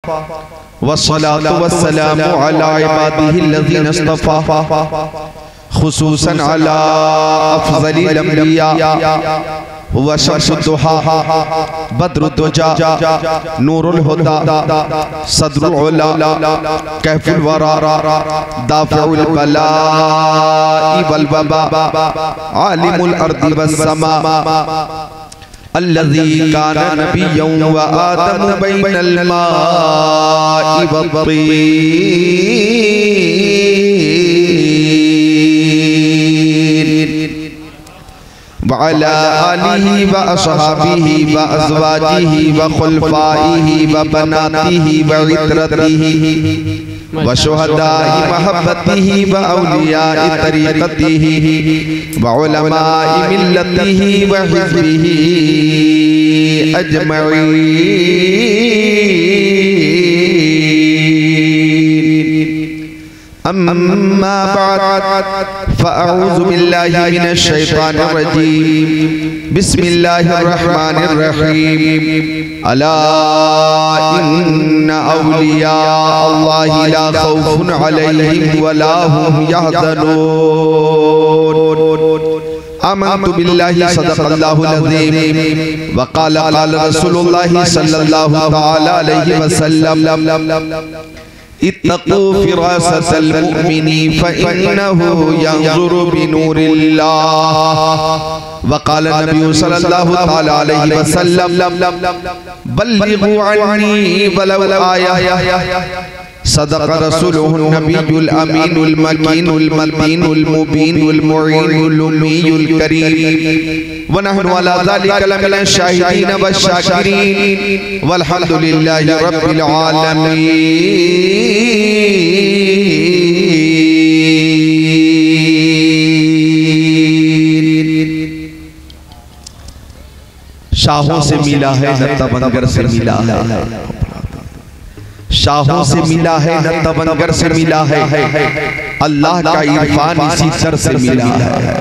वस्सलातु वस्सलामु अला इबादिहिल्लज़ीना इस्तफ़ा खुसूसन अला अफ़ज़लिल अंबिया हुवा शम्सुद दुहा बद्रुद दुजा नूरुल हुदा सदरुल उला कहफुल वरा दाफ़िउल बला'i वल वबा आलिमुल अर्दि वस समा अल्लज़ी काना नबिय्यन व आदम बैनल मा'i वत्तीन व अला आलिहि व अस्हाबिहि व अज़वाजिहि व खुलफ़ाइहि व बनातिहि व इत्रतिहि व शुहदा'i महब्बतिहि व औलिया'i तरीक़तिहि व उलमा'i मिल्लतिहि व हिज़्बिहि अजमईन। अम्मा बअद फ़अऊज़ु बिल्लाहि मिनश शैतानिर रजीम बिस्मिल्लाहिर रहमानिर रहीम। अला इन्ना औलिया अल्लाहि ला खौफुन अलैहिम व ला हुम यहज़नून। आमन्तु बिल्लाहि सदक़ल्लाहुल अज़ीम व क़ाला रसूलुल्लाहि सल्लल्लाहु तआला अलैहि वसल्लम इत्तक़ू फ़िरासतल मुअमिनी फ़इन्नहु यंज़ुरु बिनूरिल्लाह व क़ाला नबी सल्लल्लाहु तआला अलैहि वसल्लम बल्लिगू अन्नी वलौ आया सदक़ रसूलुहुन नबियुल अमीनुल मकीनुल मतीनुल मुबीनुल मुईनुल उम्मीयुल करीम व नहनु अला ज़ालिका लमिनश शाहिदीन वश्शाकिरीन वल्हम्दुलिल्लाहि रब्बिल आलमीन। शाहों से मिला है न तबंगर से मिला है, शाहों से मिला है न तबंगर से मिला है, अल्लाह का इरफान इसी दर से मिला है।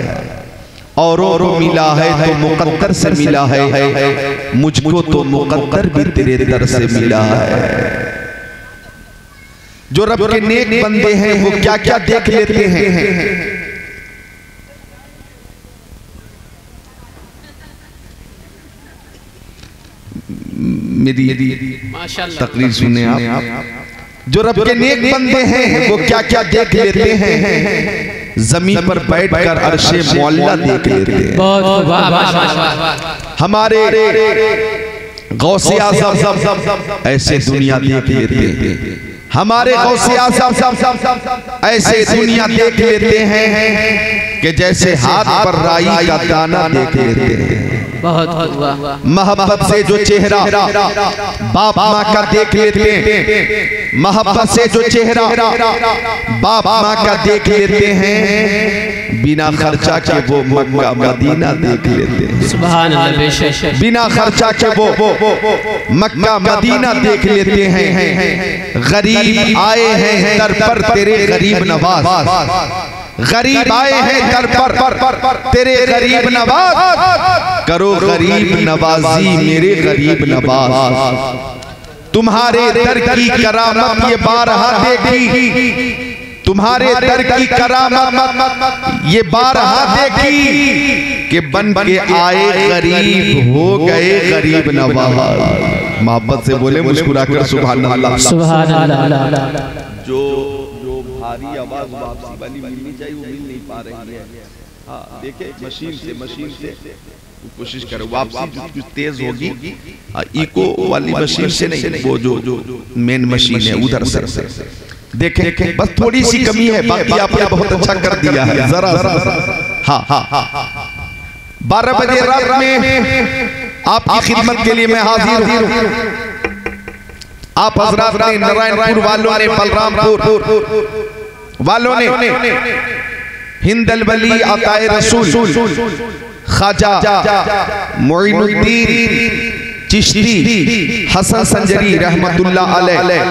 औरों को मिला है तो मुक़द्दर से मिला है, मुझको तो मुक़द्दर भी तेरे दर से मिला है। जो रब के नेक बंदे हैं वो क्या क्या देख लेते हैं। मेरी तकरीर सुने आप। जो रब के नेक बंदे हैं वो क्या क्या देख लेते हैं। जमीन पर बैठकर अर्शे मौला देख लेते हैं। हमारे गौसे आज़म ऐसे दुनिया देख लेते हैं। हमारे गौसे आज़म ऐसे दुनिया देख लेते हैं कि जैसे हाथ पर राई का दाना देख लेते हैं। मोहब्बत से जो चेहरा बाप माँ का देख लेते हैं, मोहब्बत से जो चेहरा बाप माँ का देख लेते हैं, बिना खर्चा के वो मक्का मदीना देख लेते हैं। सुभान अल्लाह। बिना खर्चा के वो मक्का मदीना देख लेते हैं। गरीब आए हैं दर पर तेरे गरीब नवाज, गरीब आए हैं दर पर तेरे गरीब नवाज, करो गरीब नवाजी मेरे गरीब नवाज। तुम्हारे दर की करामत ये बारहा देखी, तुम्हारे दर की करामत ये बारहा देखी कि बन के आए गरीब हो गए गरीब नवाज। मोहब्बत से बोले मुस्कुराकर सुभान अल्लाह। सुभान अल्लाह। जो भारी आवाज वापसी वाली मिलनी चाहिए वो मिल नहीं पा रही है। हाँ देखे मशीन से कोशिश करो वापसी कुछ तेज होगी। इको वाली मशीन से नहीं, वो जो मेन मशीन है उधर से देखे। बस थोड़ी सी कमी है, बाकी आपने बहुत अच्छा कर दिया है। जरा हाँ 12 बजे रात में आपकी खिदमत के लिए मैं हाजिर हूँ। आप हजरात ने, नारायणपुर वालों ने, बलरामपुर वालों ने, हिंदल वली अताए रसूल ख्वाजा मोइनुद्दीन चिश्ती हसन संजरी रहमतुल्लाह अलैह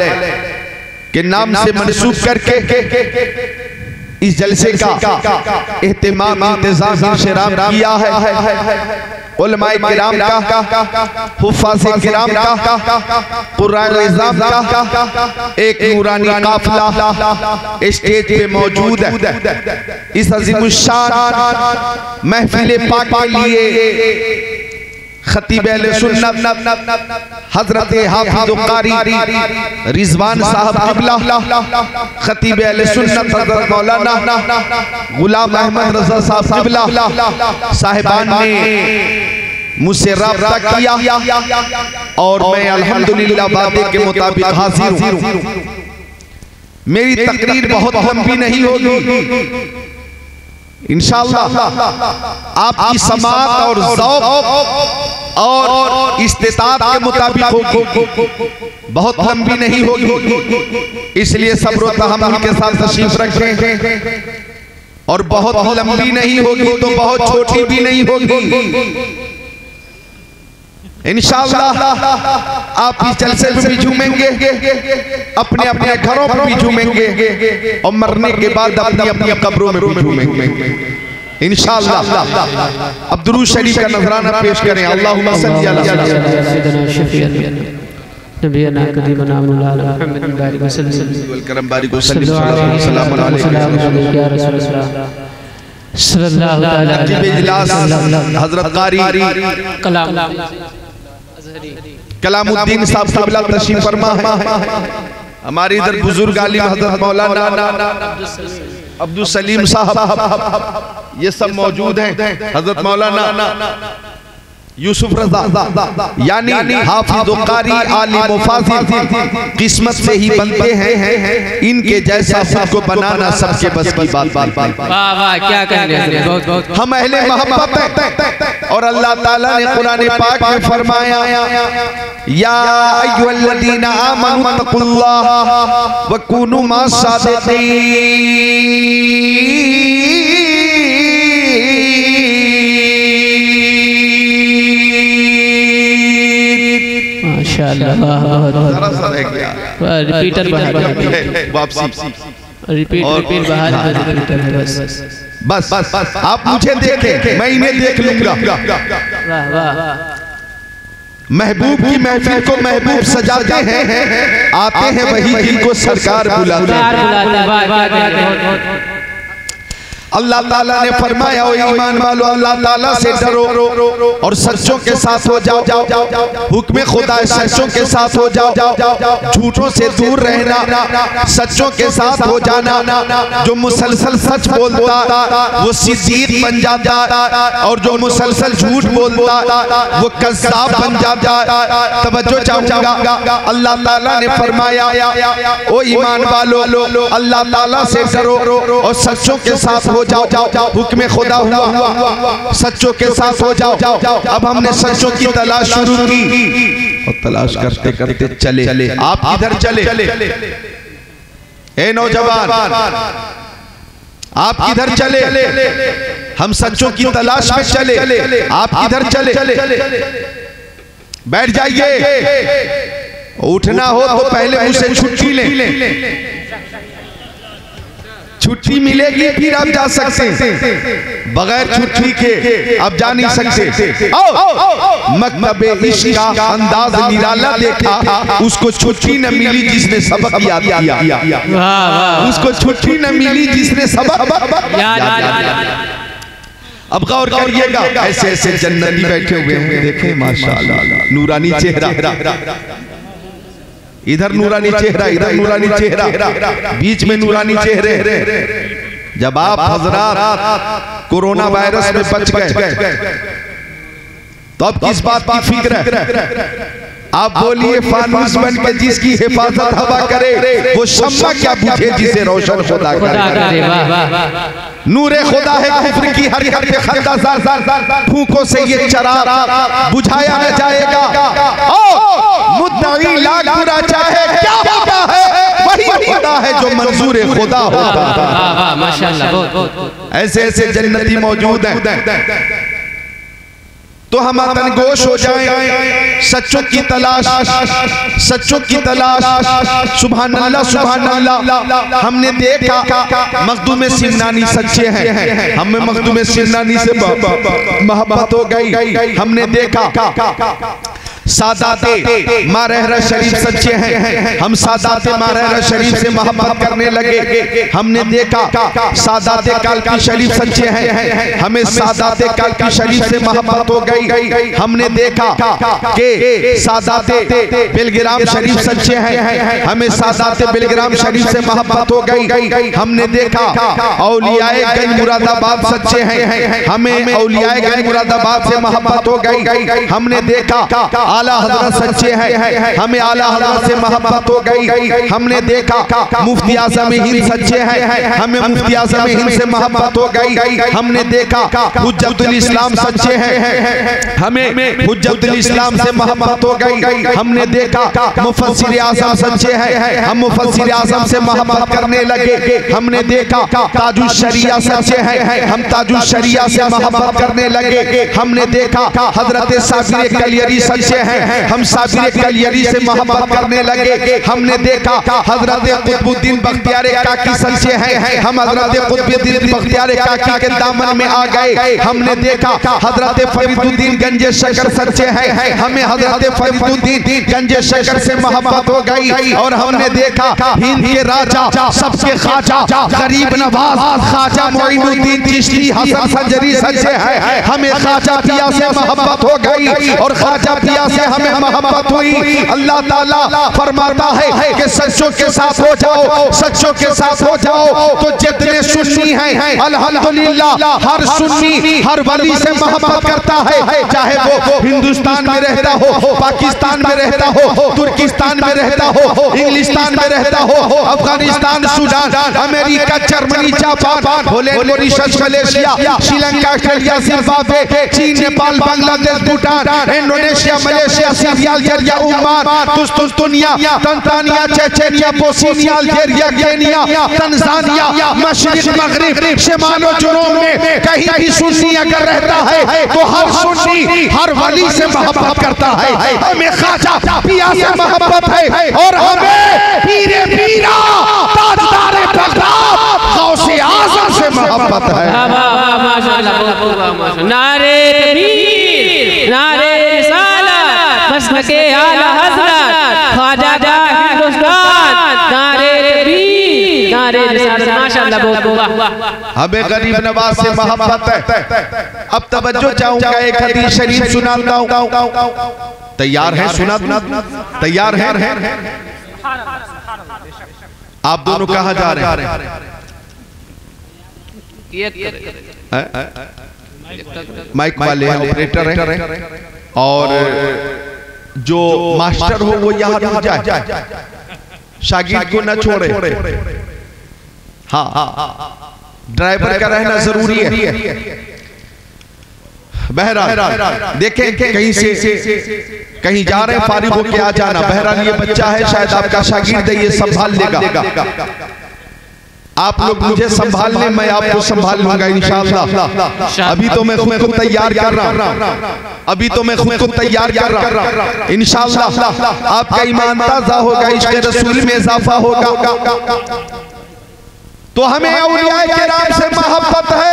के नाम से मंसूब करके इस जलसे का एहतिमाम इंतजाम इंशराम किया है उलमाए किराम का, हुफ़ाज़े किराम का, कुर्राए निज़ाम का एक नूरानी काफ़िला स्टेज पे मौजूद है। इस अज़ीमुश्शान महफ़िल पाक के लिए खतीब अहले सुन्नत हज़रत हाफ़िज़ क़ारी रिज़वान साहब क़िबला, खतीब अहले सुन्नत हज़रत मौलाना गुलाम अहमद रज़ा साहब क़िबला साहिबान ने मुझसे राब्ता किया और मैं अल्हम्दुलिल्लाह वादे के मुताबिक हाज़िर हूँ। मेरी तकरीर बहुत लंबी नहीं होगी, इंशाअल्लाह आपकी समाअत और ज़ौक़ और इस्तिताअत के मुताबिक होगी, बहुत लंबी नहीं होगी। इसलिए सब्र व तहम्मुल के साथ तशरीफ रखें। और बहुत लंबी नहीं होगी तो बहुत छोटी भी नहीं होगी। इंशाअल्लाह आप इस जलसे में भी झूमेंगे, अपने अपने घरों में भी झूमेंगे और मरने के बाद अपनी अपनी कब्रों में भी झूमेंगे इंशाअल्लाह। अब दुरूद शरीफ का नजराना पेश करें। अल्लाहुम्मा सल्ली अला सय्यिदना शफीअना नबीना करीमना मौलाना मुहम्मद बारिक वसल्लम वल करम बारिक वसल्लम सल्लल्लाहु अलैहि या रसूल अल्लाह सल्लल्लाहु अलैहि इजलास हजरत क़ारी कलामुद्दीन साहब क़िबला तशरीफ फरमा है। हमारे इधर बुजुर्ग आलिम हजरत मौलाना अब्दुल सलीम साहब ये सब मौजूद हैं। हजरत मौलाना यूसुफ रज़ा यानी हाफ़िज़ क़ारी आलिम मुफ़ाज़िल किस्मत से ही बनते हैं, इनके जैसा खुद को बनाना सबके बस की बात। वाह वाह क्या कहने, बहुत हम अहले मोहब्बत हैं। और अल्लाह ताला ने कुरान पाक में फरमाया या अय्युहल्लज़ीना आमनू तक़ुल्लाह व कूनू मअस-सादिक़ीन। रिपीटर वापसी रिपीट बस आप मुझे देखें, मैं इन्हें देख लूंगा। महबूब की महफिल को महबूब सजाते हैं, आते हैं वही जिनको सरकार बुलाते हैं। अल्लाह ताला ने फरमाया ओ ईमान वालो अल्लाह ताला से डरो और सच्चों के साथ हो जाओ। हुक्म खुदा सच्चों के साथ हो जाओ, झूठों से दूर रहना, सच्चों के साथ हो जाना। जो मुसलसल सच बोलता वो सिद्दीक बन जाता और जो मुसलसल झूठ बोलता वो कज़्ज़ाब बन जाता। तवज्जो चाहूंगा, अल्लाह ताला ने फरमाया ओ ईमान वालो अल्लाह ताला से डरो और सच्चों के साथ हो जाओ। हुक्म खुदा हुआ, सच्चों के साथ हो जाओ। अब हमने सच्चों की तलाश शुरू की और तलाश करते करते चले। आप किधर चले? ए नौजवान आप किधर चले? हम सच्चों की तलाश में चले, आप किधर चले? बैठ जाइए। उठना हो तो पहले मुझसे छुट्टी लें, छुट्टी मिलेगी फिर आप जा सकते हैं, बगैर छुट्टी के आप जा नहीं सकते। मकतबे इश्क का अंदाज निराला देखा, उसको छुट्टी न मिली जिसने सबक याद किया। उसको छुट्टी न मिली जिसने सबक याद। अब गौर करिएगा, ऐसे ऐसे जन्नती बैठे हुए हैं, देखें माशाअल्लाह नूरानी चेहरा, इधर नूरानी चेहरा, इधर नूरानी चेहरा, बीच में नूरानी चेहरे। जब आप हजरात कोरोना वायरस में बच गए तो अब किस बात की फिक्र है? आप बोलिए फानूस बन के जिसकी हिफाजत हवा करे वो शम्मा क्या बुझे जिसे रोशन खुदा करे। नूरे खुदा है कुफ्र की हर हर पे खंदा, फूंकों से ये चराग बुझाया न जाएगा। मुद्दई लाख बुरा चाहे क्या होता है वही खुदा है जो मंजूर खुदा होता है। माशाअल्लाह ऐसे ऐसे जन्नती मौजूद हैं। तो हम वतन गोश हो जाएं। सच्चों की तलाश, सच्चों की तलाश। सुभान अल्लाह सुभान अल्लाह। हमने देखा मखदूम सिमनानी सच्चे हैं, हमें मखदूम सिमनानी से मोहब्बत हो गई। हमने देखा सादाते मारहरा शरीफ सच्चे हैं, हम सादाते मारहरा शरीफ से मोहब्बत करने लगे। हमने देखा सादाते कालकी शरीफ सच्चे हैं, हमें सादाते कालकी शरीफ से मोहब्बत हो गई। हमने देखा कि सादाते बिलग्राम शरीफ सच्चे हैं, हमें सादाते बिलग्राम शरीफ से मोहब्बत हो गई। हमने देखा औलियाए गंज मुरादाबाद सच्चे हैं, हमें औलियाए गंज मुरादाबाद से मोहब्बत हो गई। हमने देखा आला हज़रत सच्चे हैं, हमें आला हज़रत से मोहब्बत हो गई। हमने देखा मुफ्ती आज़म हिंद सच्चे हैं, हमें मुफ्ती आज़म हिंद से मोहब्बत हो गई। हमने देखा हुज्जतुल इस्लाम सच्चे हैं, हमें हुज्जतुल इस्लाम से मोहब्बत हो गई। हमने देखा मुफस्सिर आज़म सच्चे हैं, हम मुफस्सिर आज़म से मोहब्बत करने लगे। हमने देखा ताजुल शरिया सच्चे हैं, हम ताजुल शरिया से मोहब्बत करने लगे। हमने देखा हज़रत साबिर कलियरी सच्चे हैं, हम साबिर कलियरी से मोहब्बत करने लगे। हमने देखा हजरत कुतुबुद्दीन बख्तियार काकी सच्चे हैं, हम हजरत कुतुबुद्दीन बख्तियार काकी के दामन में आ गए। हमने देखा हजरत फरीदुद्दीन गंजे शकर सच्चे हैं, हमें हजरत फरीदुद्दीन गंजे शकर से मोहब्बत हो गई। और हमने देखा हिंद के राजा सबके ख्वाजा गरीब नवाज ख्वाजा मोइनुद्दीन चिश्ती हसन संजरी सच्चे हैं, हमें ख्वाजा पिया से मोहब्बत हो गई। और ख्वाजा पिया से हमें मोहब्बत हुई। अल्लाह ताला फरमाता है कि सच्चों के साथ हो जाओ, सच्चों के साथ हो जाओ। तो जितने सुन्नी हैं अल्हम्दुलिल्लाह, हर सुन्नी हर वली से मोहब्बत करता है, चाहे वो हिंदुस्तान में रहता हो, पाकिस्तान में रहता हो, तुर्किस्तान में रहता हो, इंग्लिस्तान में रहता हो, Afghanistan, Sudan, America, Germany, Japan, Holland, Mauritius, Malaysia, Sri Lanka, Australia, Zimbabwe, चीन, Nepal, Bangladesh, Bhutan, Indonesia, Malaysia, Syria, Algeria, Oman, तुस्तुनिया, Tanzania, Chechnya, Bosnia, Algeria, Kenya, Tanzania, मशरिक, मगरिब, शिमाल और जुनूब में कहीं भी सुन्नी अगर रहता है तो हर सुन्नी हर वली से मोहब्बत करता है। हमें ख्वाजा पिया से मोहब्बत है और हमें पीरे पीरा ताजदारे बगदाद गौसे आज़म से मोहब्बत है। माशाअल्लाह, नारे तकबीर, नारे रिसालत, मसलके आला हज़रत, ख्वाजा जा हिंदुस्तान, नारे तकबीर, नारे रिसालत। माशाअल्लाह, बहुत हमें गरीब नवाज से मोहब्बत है। अब तवज्जो चाहूंगा, एक हदीस शरीफ सुनाता हूं। तैयार है? सुना तैयार है? आप दोनों कहाँ जा रहे हैं? माइक वाले ऑपरेटर हैं और जो मास्टर हो वो यहाँ रुक जाए, शागिर्द को न छोड़े। हाँ, ड्राइवर का रहना जरूरी है। बहरहाल देखें कहीं से कहीं जा रहे हैं, फारिग होके आ जाना। बहरहाल ये बच्चा है, शायद आपका शागिर्द है, ये संभाल लेगा। आप लोग मुझे संभाल लें, मैं आपको संभाल लूंगा इंशाअल्लाह। अभी तो मैं खुद को तैयार कर रहा हूँ, अभी तो मैं खुद को तैयार कर रहा हूँ। इंशाअल्लाह आपका ईमान ताज़ा होगा, इश्क़ रसूल में इजाफा होगा। तो हमें औलिया किराम से मोहब्बत है,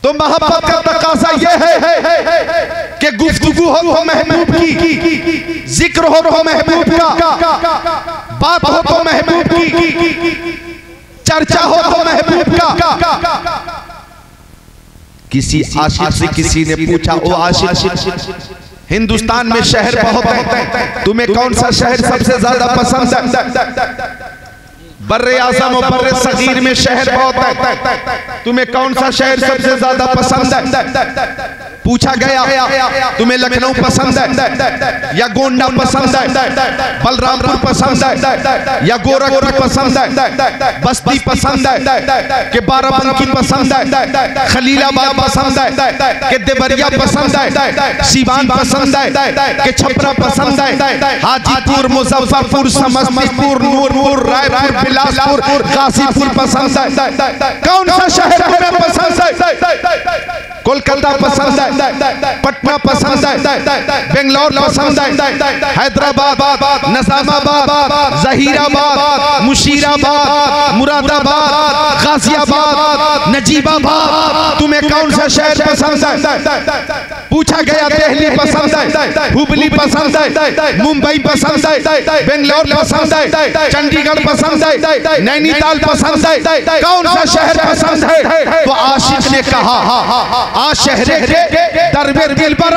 तो मोहब्बत का तकाज़ा यह है कि गुफ्तगू हो तो महबूब की, जिक्र हो तो महबूब का, बात हो तो महबूब की, चर्चा हो तो महबूब का। किसी आशिक से किसी ने पूछा, ओ आशिक, हिंदुस्तान में शहर बहुत है, तुम्हें कौन सा शहर सबसे ज्यादा पसंद है? बर्रे आज़म और बर्रे सगीर में शहर बहुत है, तुम्हें कौन सा शहर सबसे ज्यादा पसंद है? पूछा गया, तुम्हें लखनऊ पसंद है या गोंडा पसंद है, बलरामपुर पसंद है या गोरखपुर पसंद है, बस्ती पसंद है कि बाराबंकी पसंद है, खलीलाबाद पसंद है कि देवरिया पसंद है, सीवान पसंद है कि छपरा पसंद है, हाजीपुर, मुजफ्फरपुर, समस्तीपुर, नूरपुर, रायपुर, बिलासपुर, गाजीपुर पसंद है? कौन सा शहर तुम्हें पसंद है? कोलकाता पसंद है, पटना पसंद है, बेंगलोर पसंद है, हैदराबाद, निजामाबाद, जहीराबाद, मुशीराबाद, मुरादाबाद, गाजियाबाद, नजीबाबाद, तुम्हें कौन सा शहर पसंद है? पूछा गया दिल्ली पसंद है, हुबली पसंद है, मुंबई पसंद है, बेंगलोर पसंद है, चंडीगढ़ पसंद है, नैनीताल पसंद है, कौन सा शहर पसंद है? तो आशिक ने कहा आ शहरे के दरबे दिल पर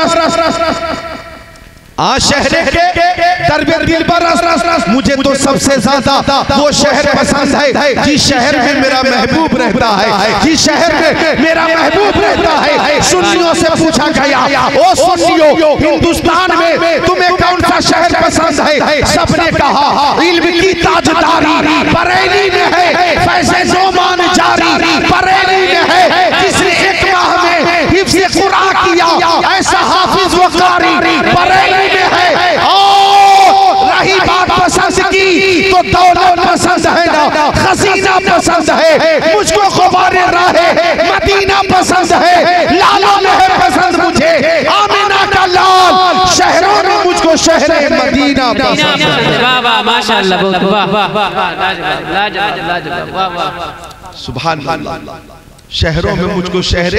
आ शहरे के दरबे दिल पर मुझे तो सबसे ज्यादा वो शहर पसंद है जिस शहर में मेरा महबूब रहता है, जिस शहर में मेरा महबूब रहता है। सुन्नियों से पूछा गया, ओ सुन्नियों, हिंदुस्तान में तुम्हें कौन सा शहर पसंद है? सबने कहा इल्म की ताजदारी बरेली में है, फैज़े ज़ोमान जारी बरेली में है, जिसने एक माह में हिफ्ज़ कुरान किया ऐसा हाफिज व कारी बरेली में है। रही बात पसंद की तो दौलत पसंद है ना, खजीना पसंद है, मुझको ख़ुबारे राहे मदीना पसंद है, लाला लहर पसंद मुझे, आमिना का लाल, शहरों में मुझको शहर मदीना पसंद है। वाह वाह माशाअल्लाह, वाह वाह वाह, लाजवाब लाजवाब, वाह वाह, सुभान अल्लाह। शहरों में मुझको शहर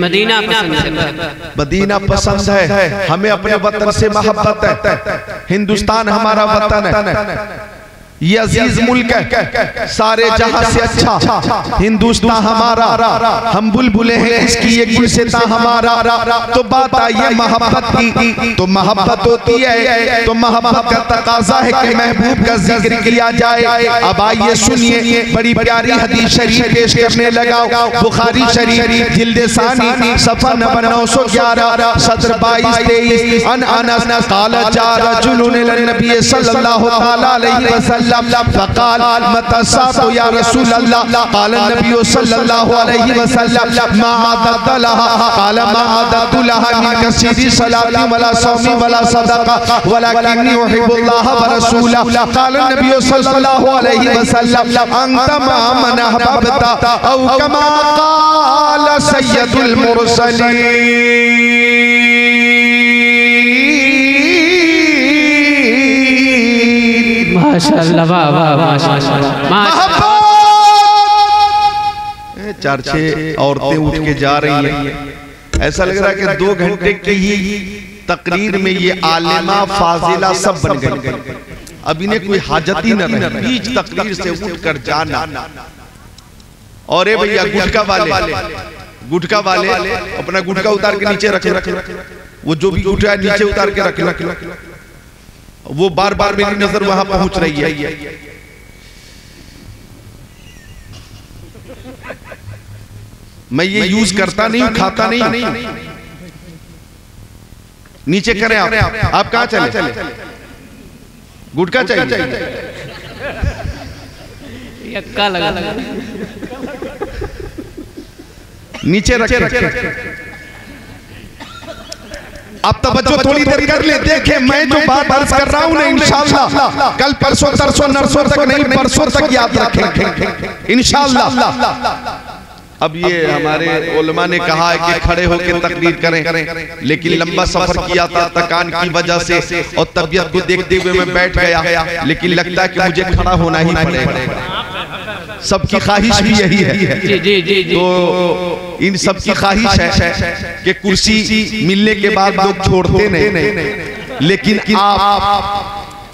मदीना पसंद है, मदीना पसंद है। हमें अपने वतन से मोहब्बत है, हिंदुस्तान हमारा वतन है, ये अजीज मुल्क है, सारे जहां से अच्छा हिंदुस्तान हमारा, हम बुलबुले हैं इसकी ये गुलसिता हमारा। तो बात आई है मोहब्बत की, तो मोहब्बत होती है तो मोहब्बत का तकाजा है कि महबूब का जिक्र किया जाए। अब आइए सुनिए, बड़ी प्यारी हदीस शरीफ पेश करने लगा, बुखारी शरीफ जिल्द सानी सफा नंबर 911 सदर 22-23 अन अनस क़ाल जा रजुलुन इलन नबी सल्लल्लाहु अलैहि वसल्लम फ़क़ाल मतसातु या रसूल अल्लाह, क़ाल नबी सल्लल्लाहु अलैहि वसल्लम मा अददत लहा, क़ाल मा अददतु लहा मिन कसीरी सलाति वला सौमी वला सदका वलाकिन्नी उहिब्बुल्लाह व रसूलहु, क़ाल नबी सल्लल्लाहु अलैहि वसल्लम अंत मा मन अहबब्ता औ कमा क़ाल सय्यदुल मुरसलीन। माशाअल्लाह, वाह वाह माशाअल्लाह। चार छह औरतें उठ के जा रही हैं, ऐसा लग रहा है कि 2 घंटे की ही तकरीर में ये आलिमा फाजिला सब बन गई। अब इन्हें कोई हाजत ही न रही बीच तकरीर से उठकर जाना। और ए भैया गुटका वाले अपना गुटका उतार के नीचे रखे, वो जो भी गुटका है नीचे उतार के रखे, वो बार बार मेरी नजर वहां पहुंच रही है। मैं ये यूज करता नहीं, खाता नहीं। नीचे करें आप कहां चले? गुटका चाहिए? यक्का लगा नीचे रखे। आप तवज्जो थोड़ी देर कर ले, देखें मैं जो बात अर्ज कर रहा हूं ना, इंशाअल्लाह कल परसों तरसों नरसों तक नहीं, परसों तक याद रखें इंशाअल्लाह। अब ये हमारे उलमा ने कहा है कि खड़े होकर तकरीर करें, लेकिन लंबा सफर किया था थकान की वजह से और तबीयत को देखते हुए मैं बैठ गया, लेकिन लगता है कि मुझे खड़ा होना ही पड़ेगा। सबकी ख्वाहिश भी यही है। जी जी जी जी। तो इन सबकी ख्वाहिश है कि कुर्सी मिलने के बाद लोग छोड़ते नहीं,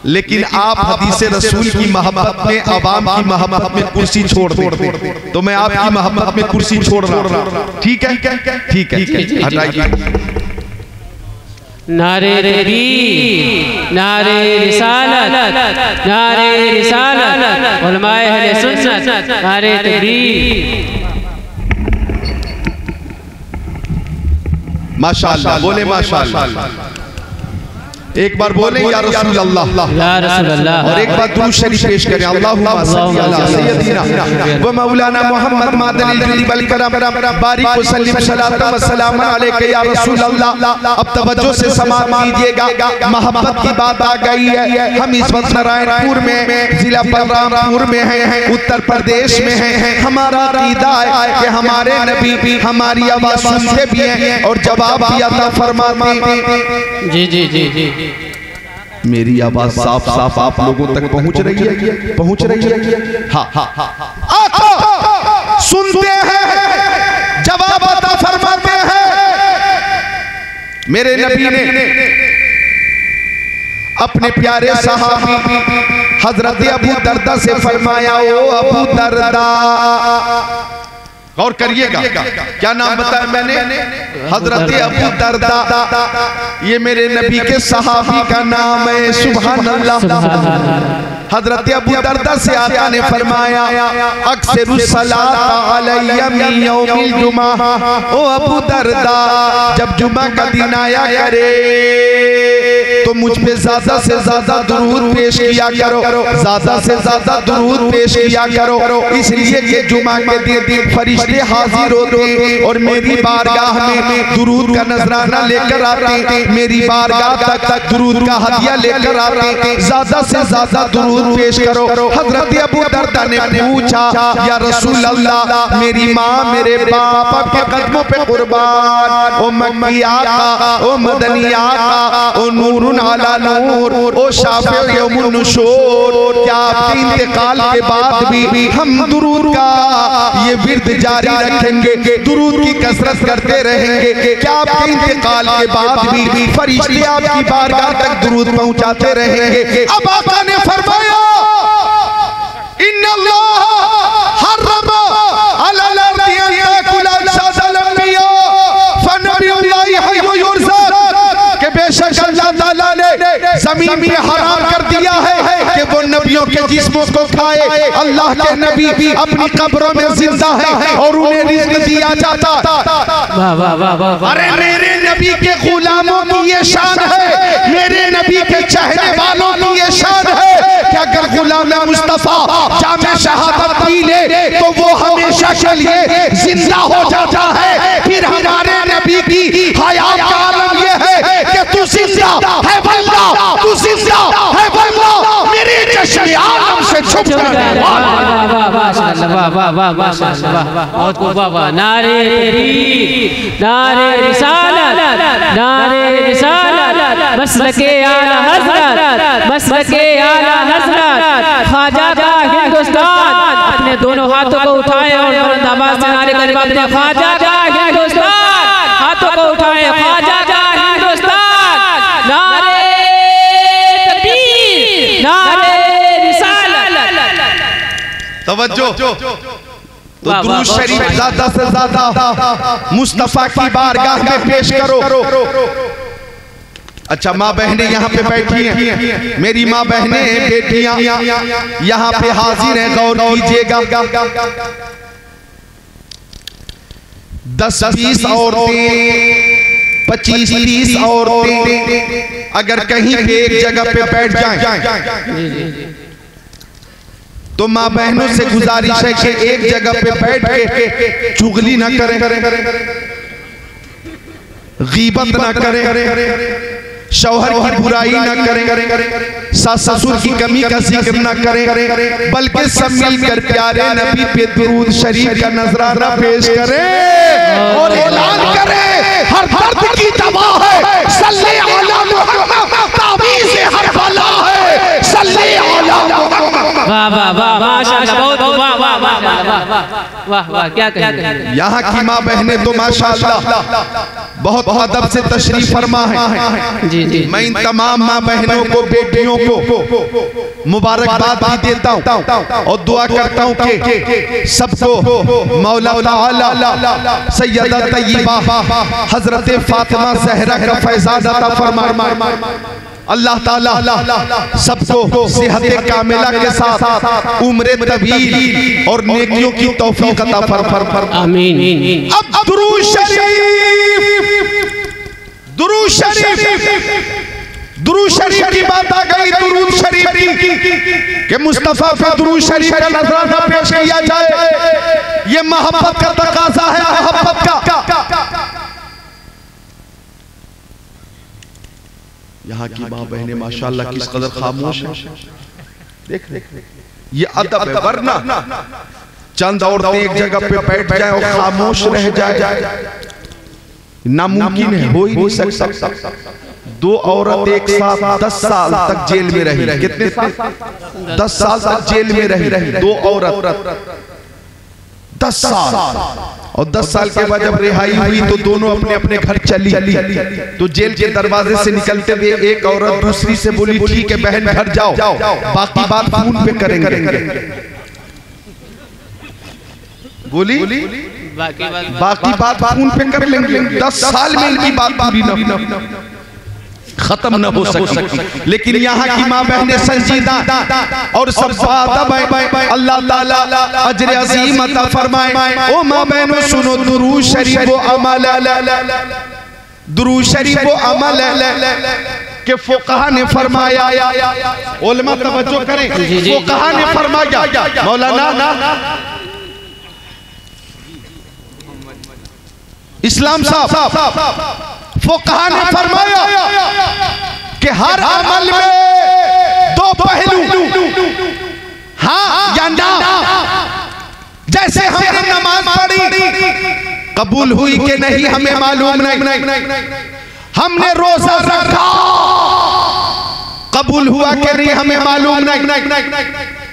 लेकिन आप हदीस रसूल की मोहब्बत में, अवाम की मोहब्बत में कुर्सी छोड़ देते। तो मैं आपकी मोहब्बत में कुर्सी छोड़ रहा हूं। ठीक है, हटाइए। नारे तकबीर, नारे रिसालत, नारे रिसालत, उलमाए अहले सुन्नत, नारे तकबीर। माशाअल्लाह, बोले माशाअल्लाह। एक बार बोलें या रसूल अल्लाह, या रसूल अल्लाह, और एक बार दुरूद शरीफ पेश करें। अल्लाहुम्मा सल्ली अला सय्यदिना व मौलाना मुहम्मद मादनिल जुदी वल करम बारिक व सल्लिम सलातन व सलाम अलैका या रसूल अल्लाह। अब तवज्जो से समाअत कीजिएगा, मोहब्बत की बात आ गई है। हम इस वक्त नारायणपुर में, जिला बलरामपुर में हैं, उत्तर प्रदेश में हैं। हमारा अकीदा है कि हमारे नबी भी हमारी आवाज सुनते भी हैं और जवाब भी अता फरमाते हैं। जी जी जी जी, मेरी आवाज साफ साफ आप लोगों तक पहुंच रही है, पहुंच रही है। हाँ हाँ हाँ, सुनते हैं, जवाब अता फरमाते हैं। मेरे नबी ने अपने प्यारे सहाबी हजरत अबू दरदा से फरमाया, ओ अबू दरदा, गौर करिएगा, क्या नाम बताया मैंने? हजरत अबू दरदा। ये मेरे नबी के सहाबी का नाम है। सुभान अल्लाह। हजरत अबू दरदा से आका ने फरमाया, अक्सरुस सलात अलैया मिन यौमिल जुमा। ओ अबू दरदा, जब जुमा का दिन आया करे तो मुझ पे ज्यादा से ज्यादा दुरूद पेश किया करो, ज्यादा से ज्यादा दुरूद पेश किया करो। इसलिए कि जुमा के दिन फरिश्ते हाजिर होते और मेरी बारगाह में दुरूद का नजराना लेकर आते, मेरी बारगाह तक दुरूद का हदिया लेकर आते। ज्यादा से ज्यादा दुरूद पेश करो। हजरत अबू दरदा ने पूछा, या रसूल अल्लाह, मेरी माँ मेरे बाप आपके कदमों पे कुर्बान, ओ मक्की आका, ओ मदनी आका, ओ नूरुन अला नूर, ओ शाफी यौमुन नुशूर, क्या आपके इंतकाल के बाद भी हम दुरूद का ये विर्द जारी रखेंगे, दुरूद की कसरत करते रहेंगे? क्या आपके इंतकाल के बाद भी फरिश्ते आपकी बारगाह तक दुरूद पहुंचाते रहेंगे? अब आका ने फरमाया, इन्नल्लाह हर्रमा अलल अर्दि अन ताकुल अजसादल अंबिया फनबियुल्लाहि हय्युन युरज़क़, के बेशक अल्लाह ताला ने जमीन में हराम कर दिया है कि वो नबियों के जिस्मों को खाए। अल्लाह के नबी अपनी कब्रों में जिंदा है और उन्हें रिज़्क दिया जाता। वाह वाह वाह वाह। अरे मेरे नबी के गुलामों की ये शान है, मेरे नबी के चाहने वालों की ये शान है कि अगर गुलाम मुस्तफा जामे शहादत पी ले तो वो हमेशा के लिए जिंदा हो जाता है। फिर हमारे नबी की हयात का आलम ये है कि तू जिंदा है वल्लाह, तू जिंदा है वल्लाह, मेरे चश्मे आलम से छुप कर। वाह वाह माशाअल्लाह, वाह वाह वाह माशाअल्लाह, बहुत खूब, वाह वाह। नारे तकबीर, नारे रिसालत, नारे रिसालत, मसलके आला हज़रत, मसलके आला हज़रत, ख्वाजा का हिंदुस्तान। अपने दोनों हाथों को उठाए और बुलंद आवाज से नारे कलमा दे, ख्वाजा का हिंदुस्तान। हाथों को उठाए, ख्वाजा का हिंदुस्तान। नारे तकबीर, नारे रिसालत। तवज्जो, तो दुरूद शरीफ ज्यादा से ज्यादा मुस्तफा की बारगाह में पेश करो। अच्छा, माँ बहनें यहाँ पे बैठी हैं, मेरी माँ बहनें बेटियां यहाँ पे हाजिर हैं, गौर कीजिएगा। 10-20 औरतें, 25-30 औरतें अगर कहीं पे एक जगह पे बैठ जाएं तो माँ बहनों से गुजारिश है कि एक जगह पे बैठ के चुगली ना करें, गीबत ना करें, शौहर की बुराई ना करें, सास ससुर की कमी का जिक्र ना करें, बल्कि सब मिलकर प्यारे नबी पे दुरूद शरीफ का नजराना पेश करें और ऐलान करें, हर दर्द की दवा है सल्ले अला मुहम्मद, तावीज़ हर बला है सल्ले अला मुहम्मद। वाह वाह वाह माशाअल्लाह, बहुत वाह वाह वाह वाह वाह, क्या कहें। यहाँ की माँ बहनें तो माशाअल्लाह बहुत अदब से तशरीफ फरमा है। जी जी, मैं इन तमाम माँ बहनों को, बेटियों को मुबारकबाद भी देता हूँ और दुआ करता हूँ कि सबको मौला ताला सैयदा तय्यबा हजरत फातिमा ज़हरा का फैज़ान अता फरमाए। अल्लाह ताला सबको सेहत कामिला के साथ उम्र तवील और नेकियों की तौफीक अता फरमाए। आमीन। अब दुरूद शरीफ, दुरूद शरीफ दुरूद शरीफ की बात आ गई, दुरूद शरीफ की कि मुस्तफा पे दुरूद शरीफ का नजराना पेश किया जाए, ये मोहब्बत का तकाजा है, मोहब्बत का। यहाँ की माँ बहनें माशाअल्लाह किस कदर खामोश है, देख ये अदब है, वरना चंद औरतें एक जगह पे बैठ जाए और खामोश रह जाए नामुमकिन है, हो ही नहीं सकता। दो औरत एक साथ 10 साल तक जेल में रही, कितने साल? 10 साल तक जेल में रही दो औरत, 10 साल। और 10 साल के बाद जब रिहाई हुई तो दोनों अपने अपने घर चली। तो जेल के दरवाजे से निकलते हुए एक औरत दूसरी से बोली, ठीक है बहन घर जाओ, बाकी बात फोन पे करेंगे। बोली बाकी बात फोन पे कर लेंगे। 10 साल में इनकी बात पूरी न खत्म न हो सकी, लेकिन यहाँ की माँ बहनें संजीदा और सब अल्लाह ताला अजर अज़ीम अता फरमाए। ओ माँ बहनों सुनो, दुरूद शरीफ वो अमल है, दुरूद शरीफ वो अमल है कि फुक़हा ने फरमाया, उलमा तवज्जो करें, फुक़हा ने फरमाया, मौलाना इस्लाम साहब फुक़हा ने फरमाया कि हर अमल में 2 पहलू, हाँ या ना। जैसे हमने नमाज पढ़ी, कबूल हुई कि नहीं हमें मालूम नहीं। हमने रोजा रखा, कबूल हुआ कि नहीं हमें मालूम नहीं।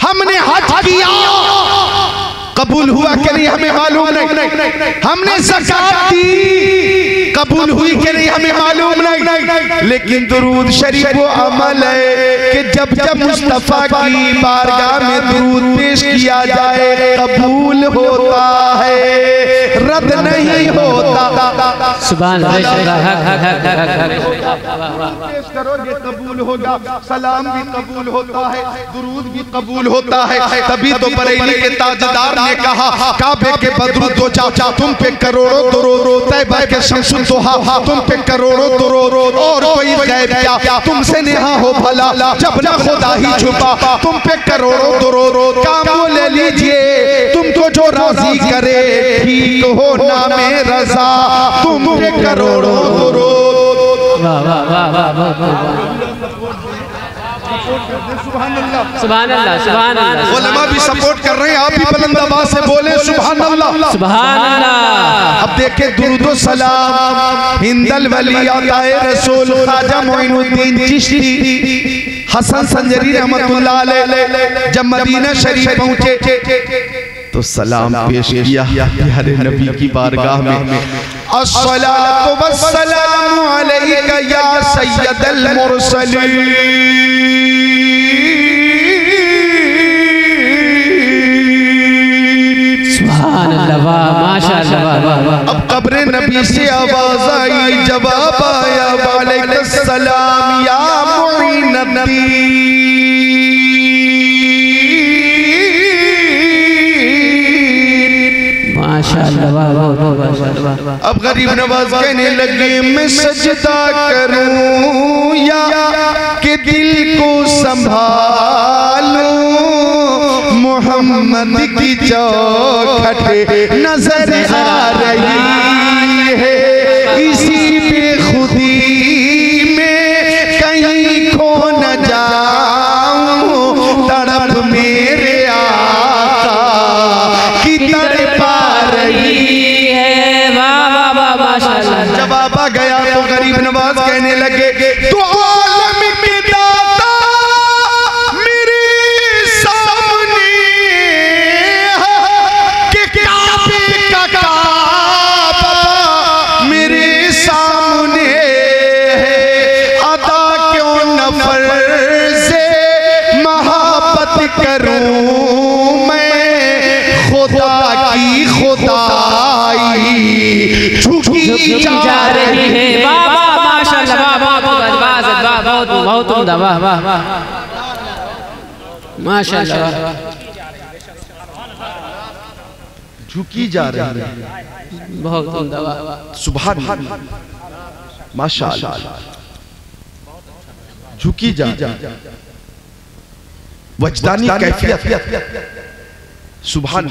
हमने हज किया, कबूल हुआ कि नहीं हमें मालूम नहीं। हमने ज़कात दी, कबूल हुई कि नहीं हमें मालूम नहीं। लेकिन दुरूद शरीफ वो अमल है कि जब जब मुस्तफा की बारगाह में दुरूद पेश किया जाए, कबूल होता है, रद्द नहीं होता। सुभान अल्लाह, पेश करोगे कबूल होगा, सलाम भी कबूल होता है, दुरूद भी कबूल होता है। तभी तो बरेली के ताजदार ने कहा, काबे के बदरू दो चाचा तुम पे करोड़ों दुरूद, तैबा के शमसुल दोहा तुम पे करोड़ों दुरूद, और कोई गैब क्या तुमसे नेहा हो भला, जब न खुदा ही छुपा तुम पे करोड़ों दुरूद। काम ले लीजिए तुमको जो राजी करे, ठीक हो ना में रजा, तुम पे करोड़ों दुरूद। वाह वाह वाह वाह वाह, सुभान अल्लाह, सुभान अल्लाह, सुभान अल्लाह। उलमा भी सपोर्ट कर रहे हैं, आप भी बुलंद आवाज से बोले सुभान अल्लाह, सुभान अल्लाह। अब देखे दुरूद सलाम हिंदल वली आताए रसूल ख्वाजा मोइनुद्दीन चिश्ती हसन संजरी रहमतुल्लाह अलैह जब मदीना शरीफ पहुंचे तो सलाम पेश किया प्यारे नबी की बारगाह में। अस्सलातु वस्सलामु अलैका या सय्यदल मुरसलीन। सुभान अल्लाह, वाह माशाअल्लाह, वाह वाह। अब कब्र नबी से आवाज आई, जवाब आया, वालेकुम सलाम या मुइनुद्दीन। माशाअल्लाह, वाह वाह वाह वाह। अब गरीब नवाज कहने लगे, मैं सजदा करूं या कि दिल को संभालूं, मोहम्मद की चौखट नजर आ रही है, इसी बेखुदी में कहीं खो न जाऊं, तड़प मेरे आका की तड़पा रही है। वाह वाह वाह माशाअल्लाह। जवाब आ गया तो गरीब नवाज कहने लगे, तो आलम के दाता मेरे सामने के काबे का काबा मेरे सामने है, अदा क्यों न फर्ज़े मोहब्बत करूं मैं, खुदा की खुदाई झुकी जा रही है। वाह वाह माशाअल्लाह, वाह वाह वाह, बहुत बहुत उम्दा, वाह वाह वाह माशाअल्लाह, झुकी जा रही है, बहुत उम्दा, वाह वाह। सुभान माशाअल्लाह। झुकी जा, वजदानी कैफियत, सुभान,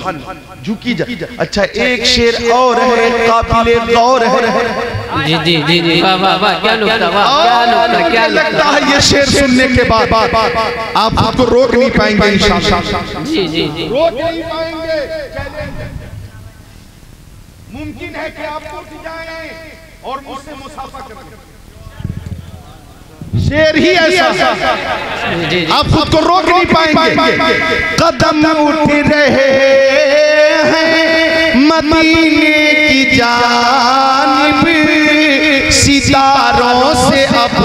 झुकी जा। अच्छा एक शेर और है काबिले गौर है। जी जी जी जी, वाह वाह वाह, क्या नुक्ता, वाह क्या नुक्ता, क्या लगता है ये शेर सुनने के बाद आप खुद को रोक नहीं पाएंगे इंशाअल्लाह। जी जी जी, रोक नहीं पाएंगे। मुमकिन है कि आप उठ जाएं और मुझसे मुसाफा करें। शेर ही ऐसा, आप खुद को रोक नहीं पाएंगे। कदम उठ रहे हैं मदीने की जानिब, सितारों से अब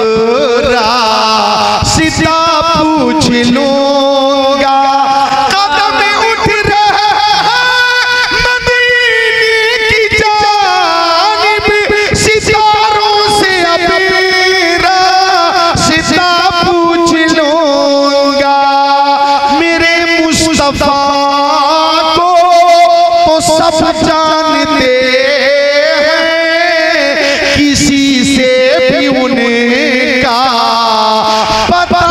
रास्ता पूछ लूंगा। कदम उठ रहे हैं मदीने की जानिब, सितारों से अब रास्ता पूछ लूंगा। मेरे मुस्तफा को तो सब जानते हैं, किसी से भी उनका पता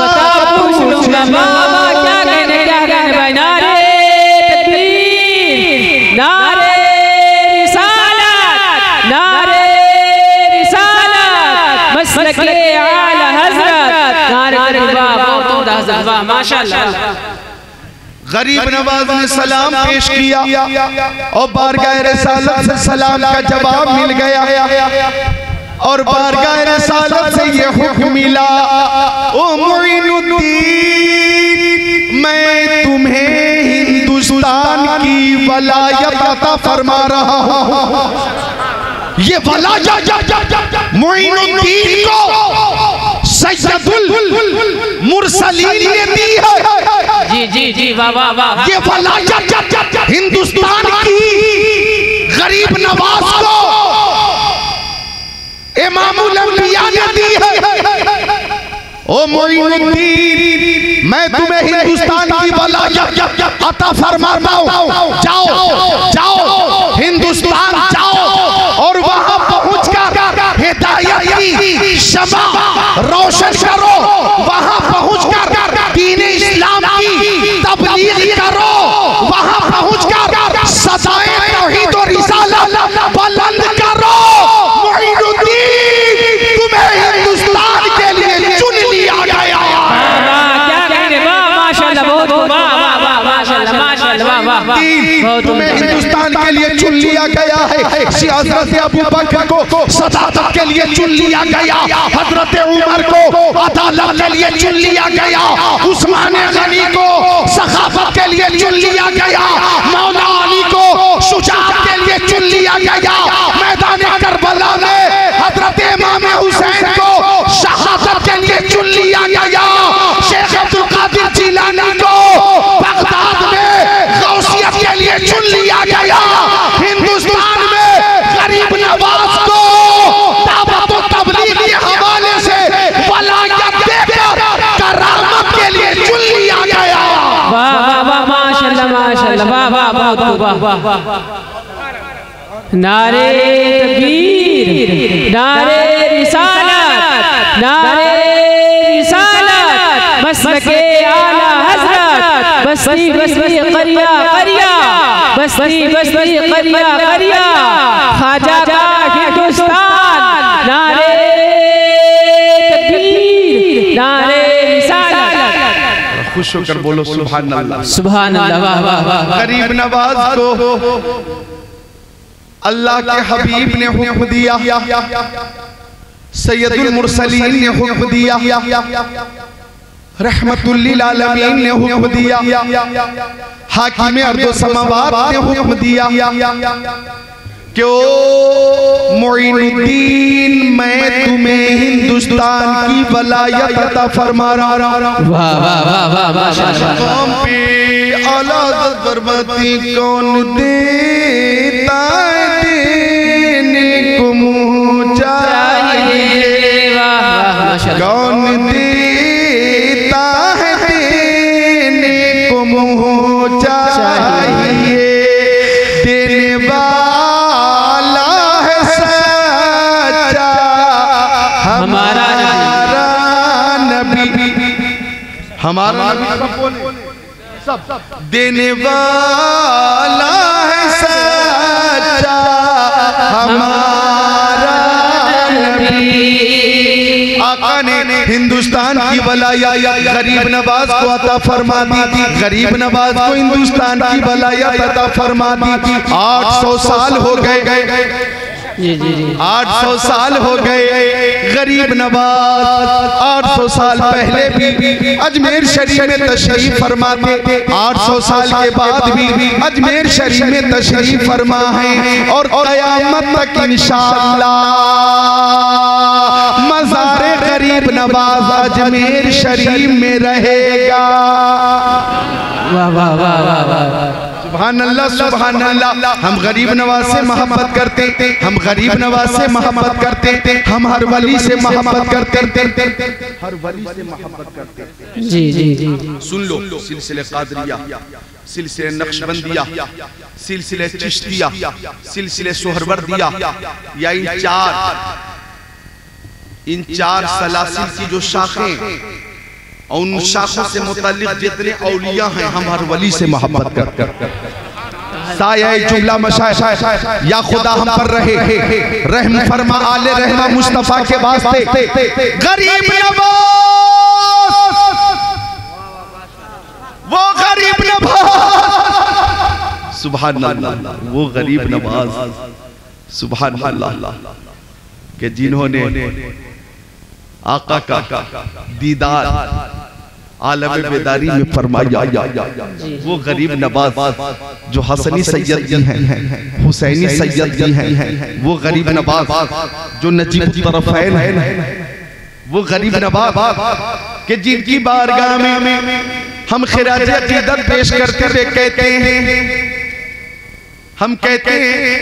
पूछ लूंगा। क्या कहने भाई, नारे तकबीर, नारे रिसालत, नारे रिसालत, मसलके आला हज़रत, नारे तकबीर, वाह माशाअल्लाह। गरीब नवाज ने सलाम पेश किया और बारगाह रिसालत से सलाम का जवाब मिल गया और बारगाह रिसालत से ये हुक्म मिला, ओ मुइनुद्दीन, मैं तुम्हें हिंदुस्तान की वलायत अता फरमा रहा हूं। ये वलायत मुइनुद्दीन को सैयदुल मुरसलीन ने दी है। जी जी जी, वाह वाह वाह, ये वलायत हिंदुस्तान की गरीब नवाज को इमामुल अंबिया ने दी है। ओ मोइनुद्दीन, मैं तुम्हें हिंदुस्तान की वलायत अता फरमाता हूं। जाओ जाओ हिंदुस्तान जाओ और वहां पहुंचकर हिदायत की शमा रोशन करो। वहां पहुंचकर दीन इस्लाम की तबलीग करो। वहां पहुंचकर सदाए तौहीद और रिसालत बुलंद करो। मोइनुद्दीन, तुम्हें हिंदुस्तान के लिए चुन लिया गया। क्या कहने, वाह माशाअल्लाह, बहुत वाह वाह वाह, माशाअल्लाह माशाअल्लाह, वाह वाह वाह, तुम्हें हिंदुस्तान के लिए चुन लिया गया है। हज़रत अबू बकर को सदाकत के लिए चुन लिया गया, हज़रत उमर को अदालत के लिए चुन लिया गया, उस्मान गनी को सखाफत के लिए चुन लिया गया, मौला अली को शुजाअत के लिए चुन लिया गया, मैदान करबला में हज़रत इमाम हुसैन को शहादत के लिए चुन लिया गया, शेख अब्दुल कादिर जिलानी को बगदाद में गौसियत के लिए चुन लिया गया। हिंदुस्तान में गरीब नवाज को दावत और तबलीग के हवाले से वलायत देकर करामत के लिए चुन लिया गया। वाह वाह वाह, माशाअल्लाह माशाअल्लाह, वाह वाह, बहुत वाह वाह। नारे तकबीर, नारे रिसालत, नारे रिसालत, मसलके आला हज़रत, बस्ती बस्ती करिया करिया, बस्ती बस्ती करिया करिया, ख्वाजा का हिंदुस्तान। नारे तकबीर, नारे रिसालत। खुश होकर बोलो सुभान अल्लाह, सुभान अल्लाह, वाह वाह वाह। गरीब नवाज को अल्लाह के हबीब ने हुक्म दिया, सैयदुल मुरसलीन ने हुक्म दिया, रहमतुल लिल आलमीन ने हुक्म दिया, हाकिम अर्दो समावात ने हुक्म दिया कि ओ मोइनुद्दीन, मैं तुम्हें हिंदुस्तान की वलायत अता फरमा रहा हूं। वाह वाह वाह वाह, माशाअल्लाह। कौम पे आला बरबती कौन देता देने को मुँह चाहिए, कौन देता है देने को मुँह चाहिए, देने वाला है सच्चा हमारा नबी। हमारा नबी सब बोले, सब देने वाला है सच्चा हमारा नबी। आका ने हिंदुस्तान की वलायत गरीब नवाज को अता फरमा दी थी, गरीब नवाज को हिंदुस्तान की वलायत अता फरमा दी थी। 800 साल हो गए, 800 साल हो गए। गरीब नवाज 800 साल पहले भी अजमेर शरीफ में तशरीफ फरमा थे, 800 साल के बाद भी अजमेर शरीफ में तशरीफ फरमा है और क़यामत तक इंशाअल्लाह मज़ारे गरीब नवाज अजमेर शरीफ में रहेगा। वाह वाह वाह वाह वाह, सुभान अल्लाह सुभान अल्लाह। हम गरीब नवाज से मोहब्बत करते, हम गरीब नवाज से मोहब्बत करते, हम हर वली से मोहब्बत करते, हर वली से मोहब्बत करते। जी जी जी, सुन लो, सिलसिले कादरिया, सिलसिले नक्शबंदिया, सिलसिले चिश्तिया, सिलसिले सोहरवर्दिया, या इन चार सलासिल की जो शाखें और उन शाखों से मुताल्लिक जितने औलिया हैं, हम हर वली से मोहब्बत करते। साया जुमला मशाइख या खुदा हम पर रहे, रहम फरमा आले रहमा मुस्तफा के वास्ते। गरीब नवाज, वो गरीब नवाज, सुभान अल्लाह, वो गरीब नवाज, सुभान अल्लाह, के जिन्होंने आका का दीदार आलम बेदारी में फरमाया। वो गरीब नवाज जो हसनी सैयद जी हैं, हुसैनी सैयद जी हैं, वो गरीब नवाज जो नजीब तरफ़ैन हैं, वो गरीब नवाज के जिनकी बारगाह में हम खिराज अक़ीदत पेश करते हुए कहते हैं, हम कहते हैं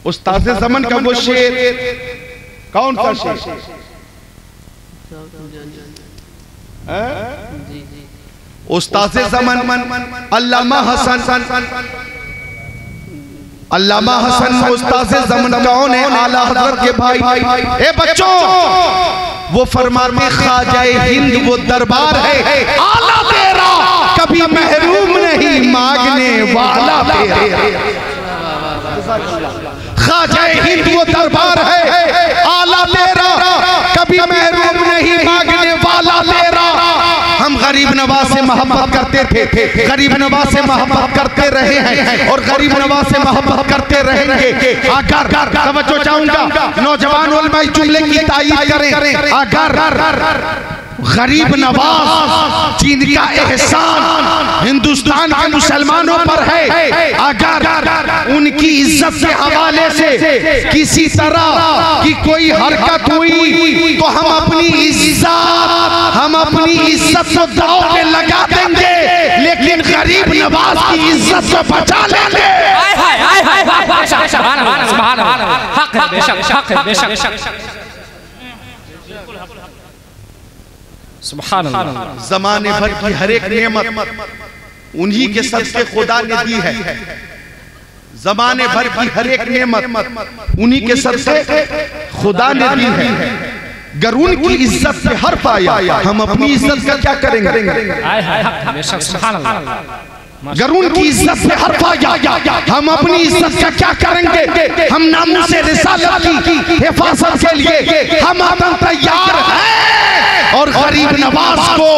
उस्ताद ज़मान का वो शेर, कौन सा शेर? उस्ताद ज़मान अल्लामा हसन, अल्लामा हसन उस्ताद ज़मान कौन है? आला हज़रत के भाई। ए बच्चों, वो फरमाते ख्वाजा हिंद वो दरबार है आला तेरा, कभी महरूम नहीं मांगने वाला तेरा। ख्वाजा हिंद वो दरबार है आला तेरा, कभी महरूम नहीं मांगने वाला तेरा। हम गरीब नवाज से मोहब्बत करते थे, गरीब नवाज से मोहब्बत करते रहे हैं और गरीब नवाज से मोहब्बत करते रहेंगे। अगर तवज्जो चाहूंगा, नौजवान उलमा जुमले की तायीद करें, अगर गरीब नवाज जिनका एहसान हिंदुस्तान के मुसलमानों पर है, अगर उनकी इज्जत के हवाले से किसी तरह की कोई हरकत हुई तो हम अपनी इज्जत को दांव पे लगा देंगे, लेकिन गरीब नवाज की इज्जत को बचा लेंगे। ज़माने भर की हर एक नेमत उन्हीं के सदक़े खुदा ने दी है। ज़माने भर की हर एक नेमत उन्हीं के सदक़े खुदा ने दी है। गर उनकी इज्जत से हर्फ आया, हम अपनी इज्जत का क्या करेंगे? गर उनकी इज्जत से हर्फ आया, हम अपनी इज्जत का क्या करेंगे? हम नामूस रिसालत की हिफाजत के लिए हम तैयार हैं। और गरीब नवाज को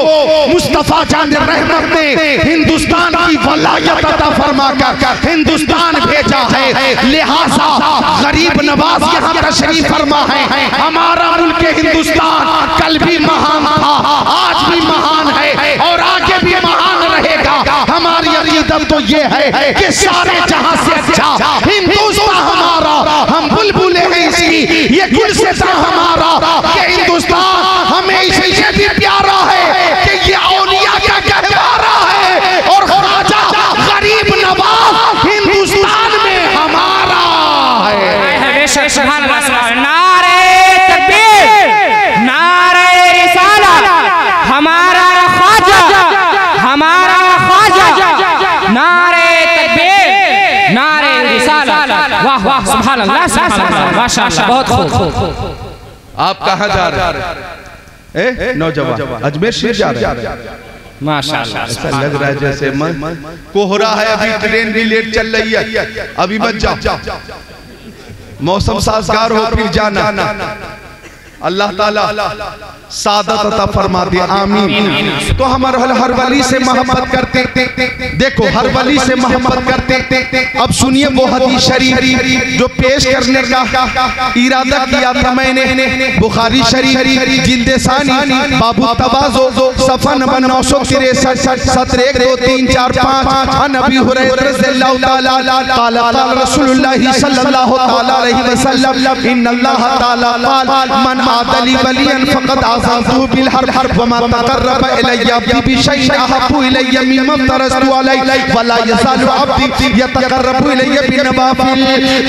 मुस्तफा जान रहमत ने हिंदुस्तान की वलायत अता फरमाकर हिंदुस्तान भेजा है, लिहाजा गरीब नवाज यहाँ तशरीफ फरमा है। हमारा मुल्क हिंदुस्तान कल भी महान था, आज भी महान है और आगे भी महान रहेगा। हमारी अक़ीदत तो ये है कि सारे जहां से अच्छा हिंदुस्तान हमारा, हम बुलबुले हैं इसकी, ये गुलसिता हमारा कि हिंदुस्तान हमें इसलिए भी प्यारा है कि ये औलिया का गहवारा है और ख्वाजा गरीब नवाज हिंदुस्तान में हमारा है। नारे तकबीर, नारे रिसालत, हमारा ख्वाजा, हमारा ख्वाजा, नारे तकबीर, नारे रिसालत। वाह वाह, सुभान अल्लाह, सुभान अल्लाह, माशाअल्लाह, बहुत खूब। आप कहाँ जा रहे हैं? नौजवान अजमेर शरीफ जा रहे हैं, माशाअल्लाह। ऐसा लग रहा है जैसे कोहरा है, अभी ट्रेन भी लेट चल रही है, अभी मत जाओ, मौसम साजगार हो फिर जाना। अल्लाह ताला सादत अता फरमा दे, आमीन। तो हमारे हर वली से मोहब्बत करते, देखो हर वली से मोहब्बत करते। अब सुनिए वो हदीस शरीफ जो पेश करने का इरादा किया था मैंने, बुखारी शरीफ जिल्द सानी बाबू तवाज़ो सफ़ा नंबर 963 सत्र 1 2 3 4 5 अन अबी हुरैरा रज़ियल्लाहु ताला क़ाल क़ाल रसूलुल्लाह सल्लल्लाहु ताला अलैहि वसल्लम इन्नल्लाह ताला क़ाल मन आदली वलियन फ़क़द आज़नतहु बिल हर्ब वमा तक़र्रब इलय्या अब्दी बिशैइन अहब्बु इलय्या मिम्मा अफ़्तरज़तु अलैहि वला यज़ालु अब्दी यतक़र्रबु इलय्या बिनवाफ़िल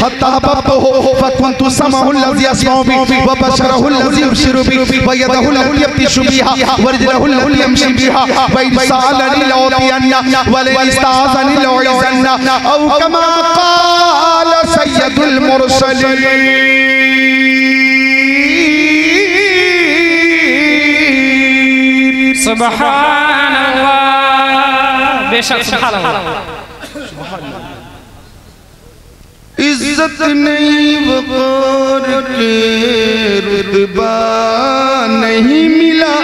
हत्ता अहबब्तहु फ़कुन्तु समअहु अल्लज़ी यस्मअु बिही व बशरहु अल्लज़ी युबसिरु बिही व यदहु अल्लती यब्तिशु बिहा व रिजलहु अल्लती यमशी बिहा व इन सअलनी लअउतियन्ना व लइन इस्तअज़नी लअउइज़न्ना औ कमा क़ाल सय्यदुल मुरसलीन। सुभान अल्लाह, बेशक सुभान अल्लाह। इज्जत नहीं वक़ार के रुतबा नहीं मिला,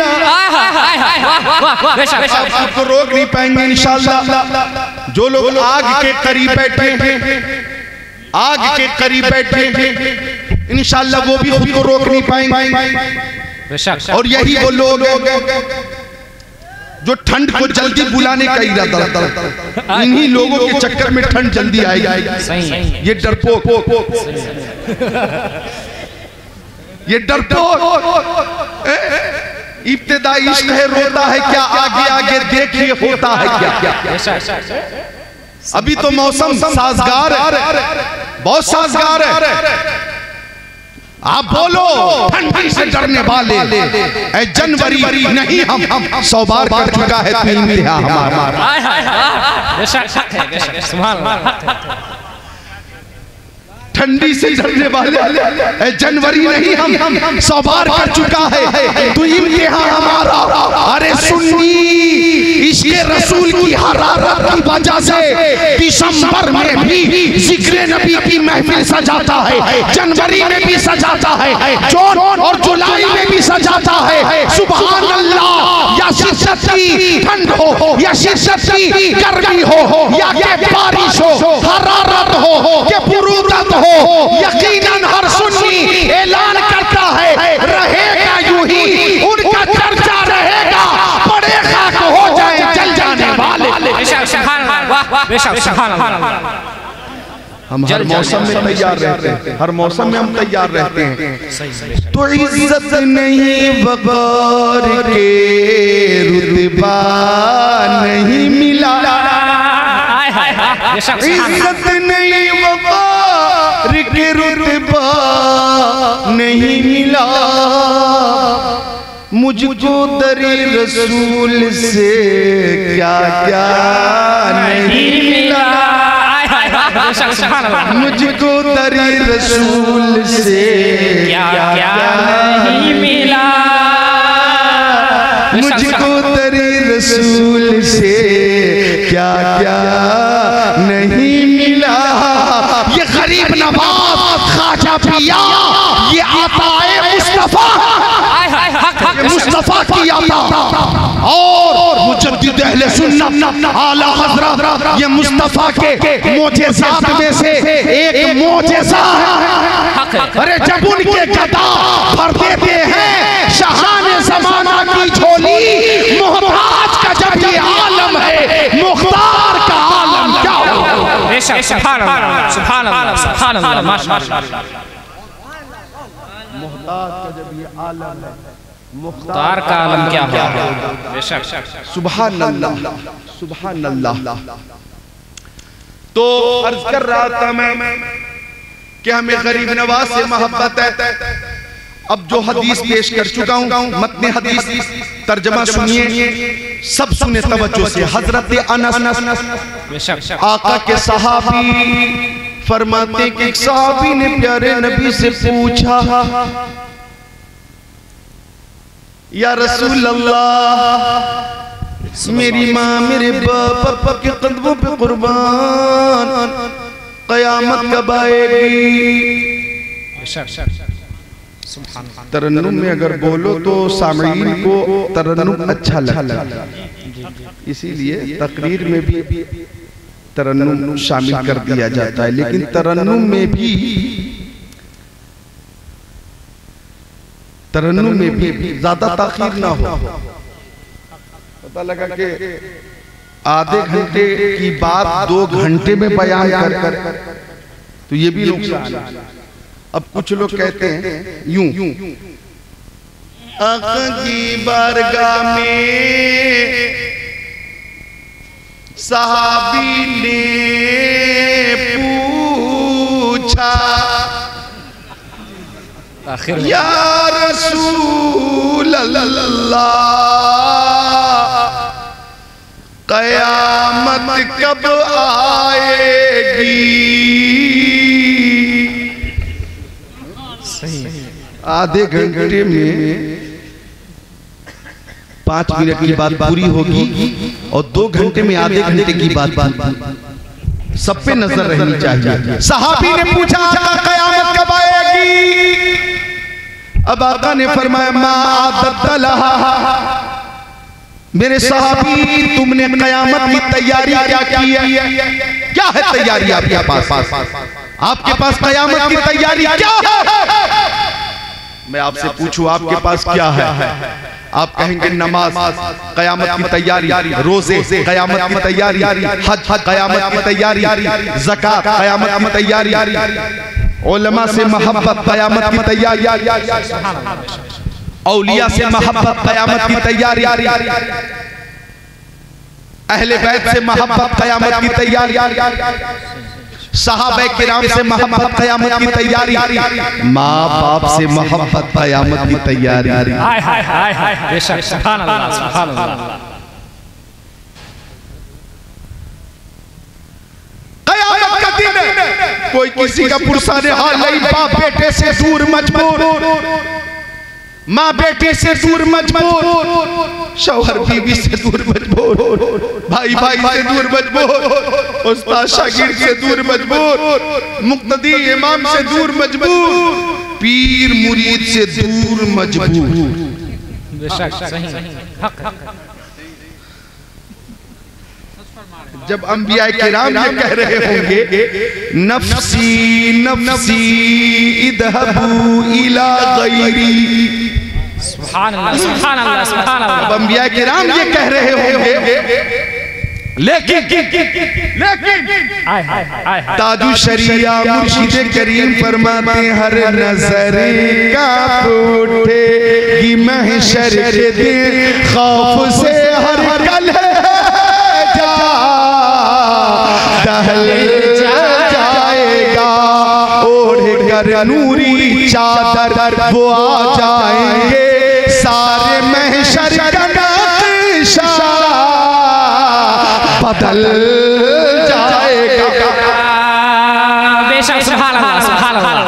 आपको रोक नहीं पाएंगे इंशाअल्लाह। जो लोग आग के करीब बैठे, आग के करीब बैठे इंशाअल्लाह वो भी खुद को रोक नहीं पाएंगे। और यही वो लोग जो ठंड को जल्दी बुलाने का इरादा रखता, इन्हीं लोगों के चक्कर में ठंड जल्दी आएगी। ये डरपोक, ये डरपोक इब्तिदा इश्क है, रोता है क्या, आगे आगे देखिए होता है क्या। अभी तो मौसम साजगार है, बहुत साजगार है। आप बोलो ठंडी से डरने वाले, ऐ जनवरी नहीं हम 100 बार कर चुका है तू इंतहा हमारा। ठंडी से डरने वाले, ऐ जनवरी नहीं हम 100 बार कर चुका है तू इम्तिहान हमारा। अरे सुन्नी इश्क़ रसूल की हरारत की वजह से दिसंबर में भी जिक्र नबी की महफिल सजाता है, जनवरी में भी सजाता है, जून और जुलाई में भी सजाता है। सुभान अल्लाह। या शिद्दत की ठंड हो या शिद्दत की गर्मी हो या के बारिश हो, हरारत हो के बुरूदत हो, यकीनन हर सुन्नी ऐलान करता है रहेगा यूं ही, उनका चर्चा रहेगा, बड़े खाक हो जाए जल जाने वाले। हम हर मौसम में तैयार रहते हैं, हर मौसम में हम तैयार रहते हैं। तो इज्जत नहीं वक़ार के रुतबा नहीं मिला, इज्जत नहीं वक़ार के रुतबा नहीं मिला, मुझको दरे रसूल से क्या क्या नहीं मिला, मुझको दरे रसूल से क्या क्या नहीं मिला, मुझको दरे रसूल से क्या क्या नहीं मिला। ये गरीब नवाज ख्वाजा पिया, ये आताए मुस्तफा, मुस्तफा की आता और मुजद्दिद अहले सुन्नत आला हज़रत, ये मुस्तफा के मोजेज़ात में से एक मोजेज़ा है। अरे जब उनके गदा भर देते हैं शहाने ज़माना की झोली, मोहताज का जब ये आलम है, मुख्तार का आलम क्या हो। सुभान अल्लाह, सुभान अल्लाह, सुभान अल्लाह, माशाअल्लाह। मुख्तार का जब ये आलम है, मुख्तार का आलम क्या है। सुभान अल्लाह, सुभान अल्लाह। तो अर्ज कर रहा था मैं कि हमें गरीब नवाज से मोहब्बत है। अब जो हदीस पेश कर चुका हूँ, मतने हदीस तर्जमा सुनिए, सब सुने तवज्जो से। हजरत अनस आका के सहाबी फरमाते कि एक सहाबी ने प्यारे नबी से पूछा, या रसूल अल्लाह, मेरी माँ मेरे बाप के कदमों पे कुर्बान, कयामत कब आएगी? तरन्नुम में अगर बोलो तो सामईन को तरन्नुम अच्छा लगता, इसीलिए तकरीर में भी तरन्नुम शामिल कर दिया जाता है। लेकिन तरन्नुम में भी ज्यादा ताखीर ना हो। पता लगा कि आधे घंटे की बात 2 घंटे में बयान कर तो ये भी नुकसान है। अब कुछ लोग कहते हैं यूं, आका की बारगाह में सहाबी ने पूछा, या रसूल अल्लाह, कयामत कब आएगी? आधे घंटे में 5 मिनट की बात पूरी होगी और 2 घंटे में आधे घंटे की बात सब पे नजर रहनी चाहिए। सहाबी ने पूछा आका कयामत कब आएगी? अब आका ने फरमाया मा आदत लहा, मेरे सहाबी तुमने कयामत की तैयारी क्या की है? क्या है तैयारी आपके पास? आपके पास कयामत की तैयारी क्या है? मैं आपसे पूछूं आपके पास क्या है? आप कहेंगे नमाज कयामत की तैयारी, रोजे कयामत की तैयारी, हज कयामत की तैयारी, ज़कात कयामत की तैयारी, उलमा से मोहब्बत कयामत की तैयारी, औलिया से मोहब्बत कयामत की तैयारी, अहले बैत से मोहब्बत कयामत की तैयारी, सहाबे किराम से मोहब्बत कयामत की तैयारी, माँ बाप से मोहब्बत कयामत की तैयारी। बेशक, सुभान अल्लाह, सुभान अल्लाह। कयामत का दिन कोई किसी का पुरसाने हाल नहीं, बाप बेटे से दूर मजबूर, माँ बेटे से दूर मजबूर, शौहर बीवी से दूर मजबूर, भाई भाई से दूर मजबूर, उस्ताद शागिर्द से दूर मजबूर, मुक्तदी इमाम से दूर मजबूर, पीर मुरीद से दूर मजबूर। बेशक सही हक। जब अंबिया किराम ये कह रहे होंगे नफ्सी नफ्सी इदहबू इला गैरी, सुभान अल्लाह, सुभान अल्लाह, सुभान अल्लाह। जब अंबिया किराम ये कह रहे होंगे, लेकिन ताजु शरिया मुर्शिद करीम फरमाते हर नजर का उठेगी महशर के दिन, खौफ से हर कल जाएगा, ओढ़ कर नूरी चादर वो आ जाएंगे, सारे महशर का नक्शा बदल जाएगा। बेशक, सुभान अल्लाह, सुभान अल्लाह,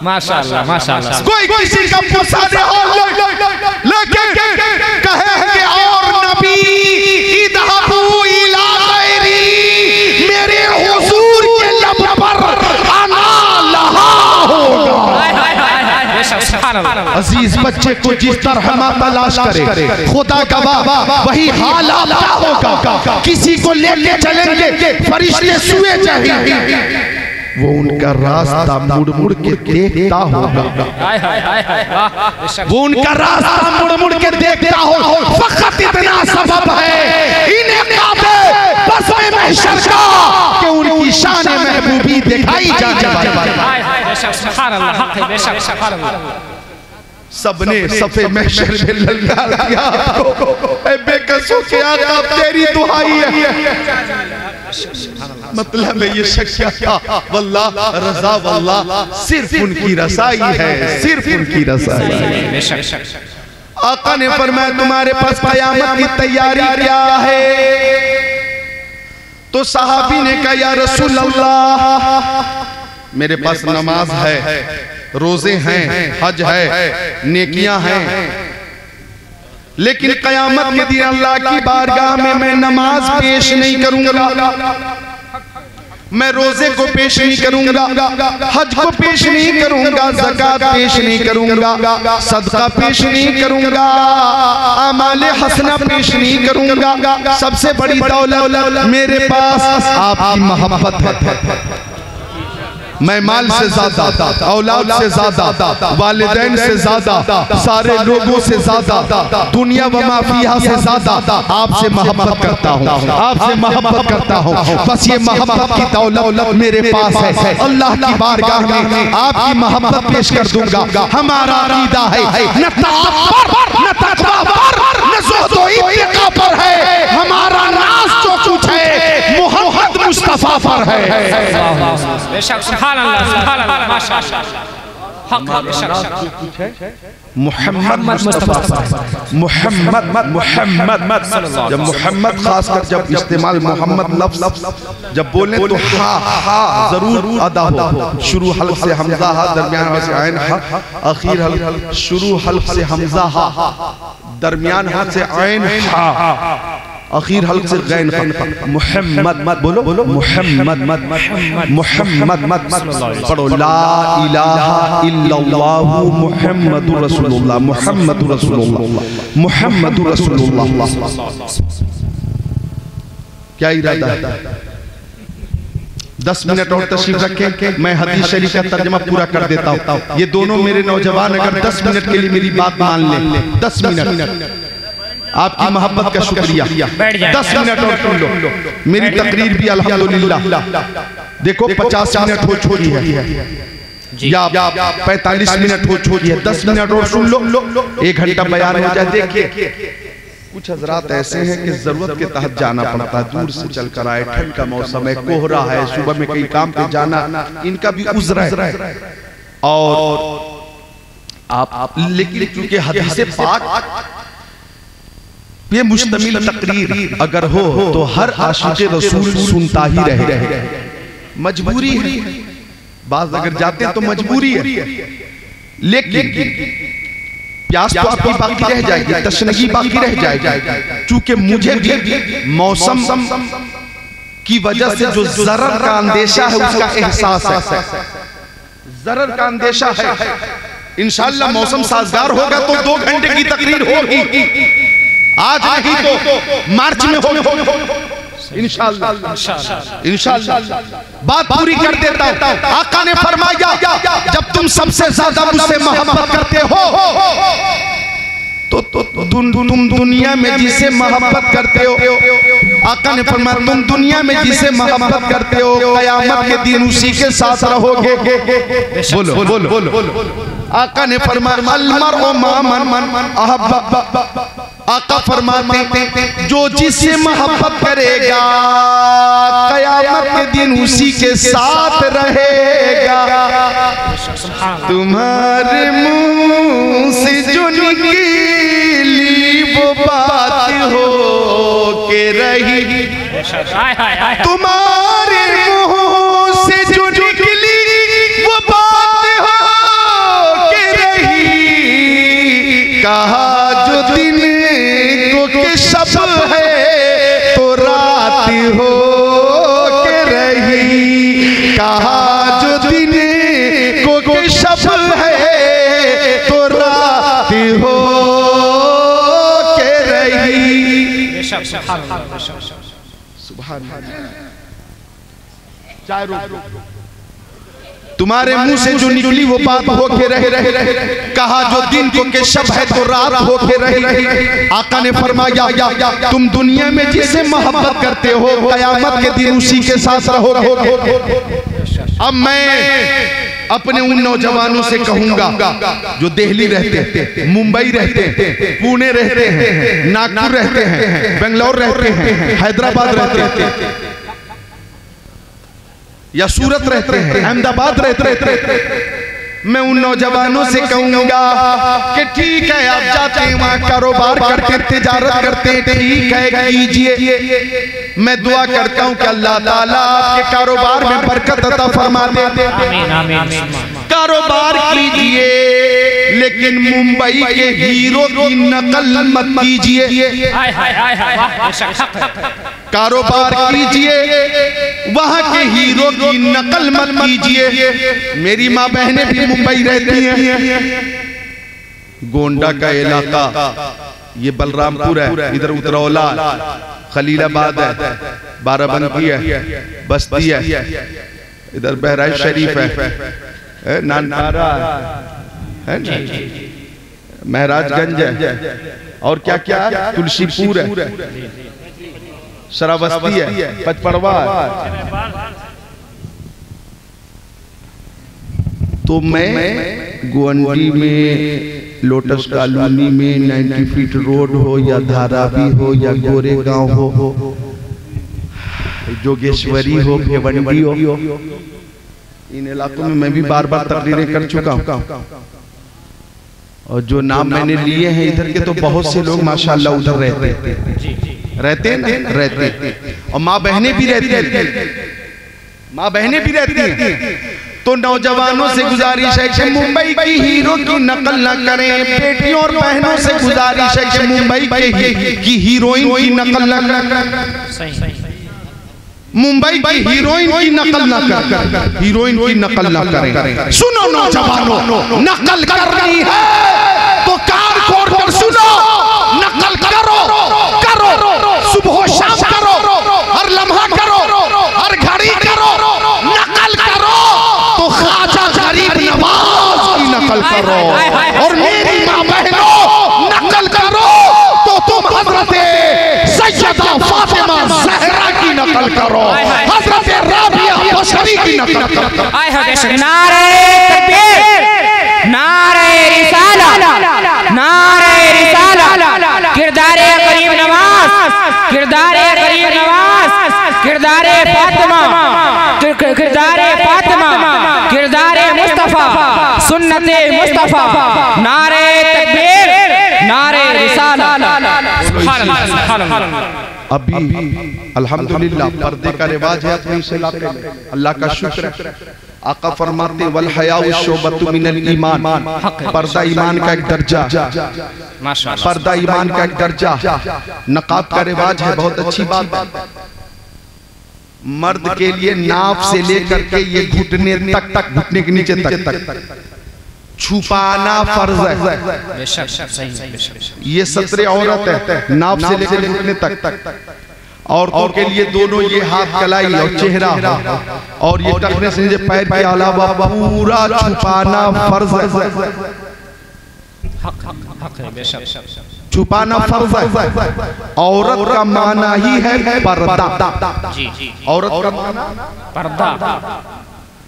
माशाअल्लाह, माशाअल्लाह। कोई किसी का पुरसाने हाल लेकिन कहेंगे और नबी इदहबू इला गैरी, मेरे हुजूर के लब पर आना लहा होगा। अजीज बच्चे को जिस तरह माँ तलाश करे, खुदा गवाह वही हाल आपका होगा। किसी को लेके चलेंगे फरिश्ते सुए चाहिए, वो उनका रास्ता मुड़ मुड़ के देखता होगा, वो उनका रास्ता मुड़ मुड़ के देखता हो। फकत इतना सबब है इन्हें काबे बस में महशर का कि उनकी शान महबूबी दिखाई जाए। सुभान अल्लाह, हक है, बेशक, सुभान अल्लाह। सबने सफे महशर में ललकार दिया आपको, ऐ बेकसों के आका तेरी दुहाई है। मतलब ये शख्सियत का वल्लाह रज़ा वल्लाह सिर्फ उनकी रसाई है, सिर्फ उनकी रसाई है। आका ने फरमाया तुम्हारे पास कयामत की तैयारी क्या है? तो सहाबी ने कहा या रसूल अल्लाह, मेरे पास नमाज है, रोजे हैं, हज है, नेकियां हैं, लेकिन कयामत के दिन अल्लाह की बारगाह में मैं नमाज पेश नहीं करूंगा, मैं रोजे को पेश नहीं करूंगा, हज को पेश नहीं करूंगा, ज़कात पेश नहीं करूंगा, सदका पेश नहीं करूंगा, अमाले हसना पेश नहीं करूंगा। सबसे बड़ी दौलत मेरे पास आपकी मोहब्बत है। मैं माल से ज्यादा, औलाद से ज्यादा, वालिदैन से ज्यादा, सारे लोगों से ज्यादा, दुनिया व माफिया से ज्यादा आपसे मोहब्बत करता हूँ, आपसे मोहब्बत करता हूँ। बस ये मोहब्बत की दौलत मेरे पास है। अल्लाह की बारगाह में आपकी मोहब्बत पेश कर दूंगा। हमारा अकीदा है न पर है, हमारा नाज जो कुछ है मोहम्मद मुस्तफा पर है। बेशक सुभान अल्लाह, सुभान अल्लाह, माशाअल्लाह, हक है, बेशक मोहम्मद मुस्तफा, मोहम्मद जब मोहम्मद खासकर जब इस्तेमाल मोहम्मद लफ्ज़ जब बोले तो हा जरूर अदा हो। शुरू हल्क से हमजा हा, दरमियान हल्क से आइन हा, आखिर हल्क शुरू हल्क से हमजा हा, दरमियान हल्क से आइन हा, आखिर हल्क से गैन हा। मोहम्मद बोलो बोलो, मोहम्मद मोहम्मद पढ़ो, ला इलाहा इल्लल्लाहु मुहम्मदुर रसूलुल्लाह, मुहम्मदुर रसूलुल्लाह, मुहम्मदुर रसूलुल्लाह। क्या इरादा है? 10 मिनट और तशरीफ रखें, मैं हदीस शरीफ का तर्जुमा पूरा कर देता हूँ। ये दोनों मेरे नौजवान अगर 10 मिनट के लिए मेरी बात मान लें, 10 मिनट, आपकी मोहब्बत का शुक्रिया, 10 मिनट और सुन लो। मेरी तकरीर भी अल्हम्दुलिल्लाह देखो 50 मिनट हो चुकी है या 45 मिनट हो चुकी है, 10 मिनट और सुन लो, 1 घंटा बयान हो जाए। देखिए कुछ हजरात ऐसे हैं कि जरूरत के तहत जाना पड़ता है, दूर से चलकर आए, ठंड का मौसम है, कोहरा है, सुबह में कहीं काम पे जाना, इनका भी उज़्र है। और आप लेकिन क्योंकि हदीस पाक ये मुश्तमिल तकरीर अगर हो तो हर आशिक़े रसूल सुनता ही रहे। मजबूरी है, बाज़ अगर जाते हैं तो मजबूरी है, लेकिन प्यास तो आपकी बाकी रह जाएगी, तशनगी बाकी रह जाएगी। चूंकि मुझे भी मौसम की वजह से जो ज़रर का अंदेशा है उसका एहसास है, ज़रर का अंदेशा है। इंशाअल्लाह मौसम साजगार होगा तो 2 घंटे की तकरीर होगी, आज नहीं तो मार्च में होगी इंशाअल्लाह। इंशाअल्लाह बात पूरी कर देता हूं। आका ने फरमाया जब तुम सबसे ज्यादा मुझसे मोहब्बत करते हो तो तुम दुनिया में जिसे मोहब्बत करते हो, आका ने फरमाया तुम दुनिया में जिसे मोहब्बत करते हो कयामत के दिन उसी के साथ रहोगे। बोलो बोलो बोलो। आका ने फरमाया अलमरउ मा मन अहब्बा, आका फरमाते जो जिससे मोहब्बत करेगा कयामत के दिन उसी के साथ रहेगा। तुम्हारे मुंह से जो निकली वो बात हो के रही, तुम्हारे मुंह से जो निकली वो बात हो के रही। कहा जो दिन के शब है तो रात हो के रही, कहा जो दिन को के शब है तो रात हो के रही। सुभान अल्लाह। तुम्हारे मुंह से जो निकली वो बात हो के रहे, कहा जो दिन को के शब है तो रात हो के रही। आका ने फरमाया तुम दुनिया में जिसे मोहब्बत करते हो कयामत के दिन उसी के साथ रहोगे। अब मैं अपने उन नौजवानों से कहूंगा जो दिल्ली रहते हैं, मुंबई रहते हैं, पुणे रहते हैं, नागपुर रहते हैं, बेंगलोर रहते हैं, हैदराबाद रहते हैं या सूरत रहते हैं, अहमदाबाद रहते हैं, मैं उन नौजवानों से कहूंगा कि ठीक है आप जाते हैं वहां कारोबार करते हैं, तिजारत करते हैं, ठीक है कीजिए। मैं दुआ करता हूं कि अल्लाह ताला आपके कारोबार में बरकत अता फरमा दे। कारोबार कीजिए लेकिन मुंबई के हीरो की नकल मत कीजिए। कारोबार कीजिए वहां के हीरो की नकल मत कीजिए। मेरी माँ बहनें भी मुंबई रहती हैं। गोंडा का इलाका ये बलरामपुर है, इधर उतरौला खलीलाबाद है, बाराबंकी है, बस्ती है, इधर बहराइच शरीफ है, नानपारा है, महराजगंज है, और क्या क्या तुलसीपुर है, श्रावस्ती है, पचपड़वा है। तो मैं गोंडी में, लोटस कॉलोनी में, 90 फीट रोड हो या धारावी हो या गोरेगांव हो, जोगेश्वरी हो, भिवंडी हो, इन इलाकों में मैं भी बार बार तकरीरें कर चुका हूँ। और जो नाम मैंने लिए हैं इधर के, तो बहुत से लोग माशाल्लाह उधर रहते हैं। और माँ बहनें भी रहती हैं। तो नौजवानों से गुजारिश है कि मुंबई की हीरो की नकल न करें। बेटियों और बहनों से गुजारिश है कि मुंबई की हीरोइन की नकल न करें। मुंबई की हीरोइन की नकल न करें, हीरोइन की नकल न करें। सुनो नौजवानों, नकल करनी है तो कान खोल कर सुनो। नकल करो, सुबह शाम करो, हर लम्हा करो, हर घड़ी करो। नकल करो तो ख्वाजा गरीब नवाज की नकल करो। और मेरी माँ बहनों, नकल करो तो तुम हजरत सैयदा फातिमा ज़हरा की नकल करो, हजरत राबिया बशरी की नकल करो। नारे तकबीर, नारे रिसालत, नारे रिसालत। किरदारे गरीब नवाज, किरदारे गरीब नवाज, किरदारे फातिमा, किरदारे फातिमा, किरदारे मुस्तफा, सुन्नते मुस्तफा। नारे तकबीर, नारे रिसालत। अभी अल्हम्दुलिल्लाह पर्दे का रिवाज है अपने इस इलाके में, अल्लाह का शुक्र है। आका फरमाते वल हयाउ शोबतु मिनल ईमान, पर्दा ईमान का एक दर्जा, पर्दा ईमान का एक दर्जा। नकाब का रिवाज है, बहुत अच्छी बात है। मर्द के लिए नाफ से लेकर के ये घुटने तक, घुटने के नीचे तक छुपाना फर्ज है। ये सत्रे औरत है, नाफ से लेकर घुटने तक। औरतों के लिए दोनों ये हाथ, कलाई और चेहरा, और ये टखने से पैर के अलावा पूरा छुपाना फर्ज है। छुपाना फर्ज है। औरत का माना ही है पर्दा। औरत का माना पर्दा,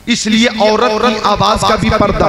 इसलिए औरत की आवाज का भी पर्दा।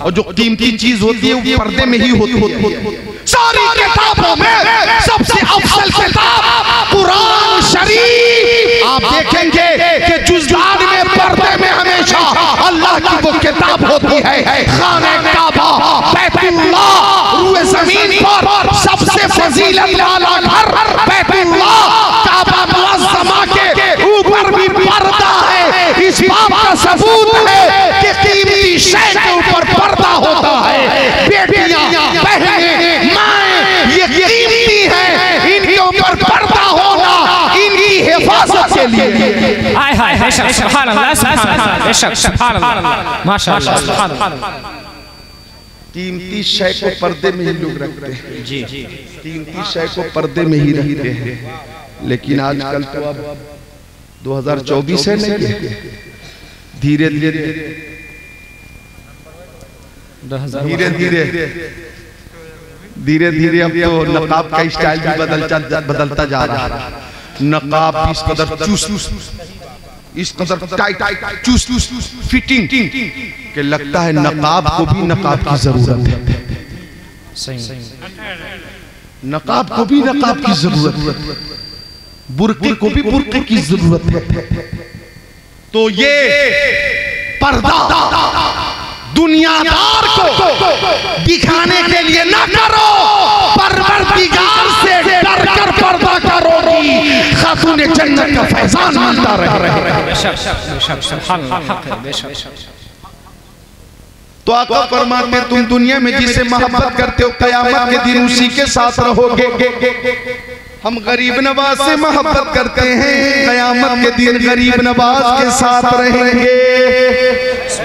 और जो कीमती चीज होती है वो पर्दे में ही होती है। सारी किताबों में सबसे अफजल किताब कुरान शरीफ। आप देखेंगे कि जुज़दान में, पर्दे में हमेशा अल्लाह की वो किताब होती है। खाने काबा, बैतुल्लाह, रूए जमीन पर सबसे फजीलत वाला घर बैतुल्लाह, काबा मुअज़्ज़मा के ऊपर भी पर्दा है। इस बात का सबूत है कि कीमती शय के ऊपर पर्दा होता है। बेटियां, बहनें, माएं, ये कीमती हैं, इनके ऊपर पर्दा होना इनकी हिफाजत के लिए। हाय हाय, सुभान अल्लाह, सुभान अल्लाह, बेशक सुभान अल्लाह, माशाअल्लाह, सुभान अल्लाह। कीमती शय को पर्दे में ही लोग रखते हैं। जी, कीमती शय को पर्दे में ही रखते हैं। लेकिन आजकल तो अब 2024 है, नहीं है, धीरे धीरे अब तो नकाब का स्टाइल भी बदलता जा रहा है। नकाब इस कदर चूस, इस कदर टाइट चूस फिटिंग के लगता है नकाब को भी नकाब की जरूरत है। नकाब को भी नकाब की जरूरत है, बुर्के को भी बुर्के की जरूरत है। तो ये पर्दा दुनियादार को दिखाने के लिए ना करो, परवरदिगार से डर कर पर्दा करोगी, खातून जन्नत का फैजान मिलता रहे। तो आका फरमाते तुम दुनिया में जिसे मोहब्बत करते हो क़यामत के दिन उसी के साथ रहोगे। हम गरीब नवाज से मोहब्बत करते हैं, क़यामत के दिन गरीब नवाज के साथ रहेंगे।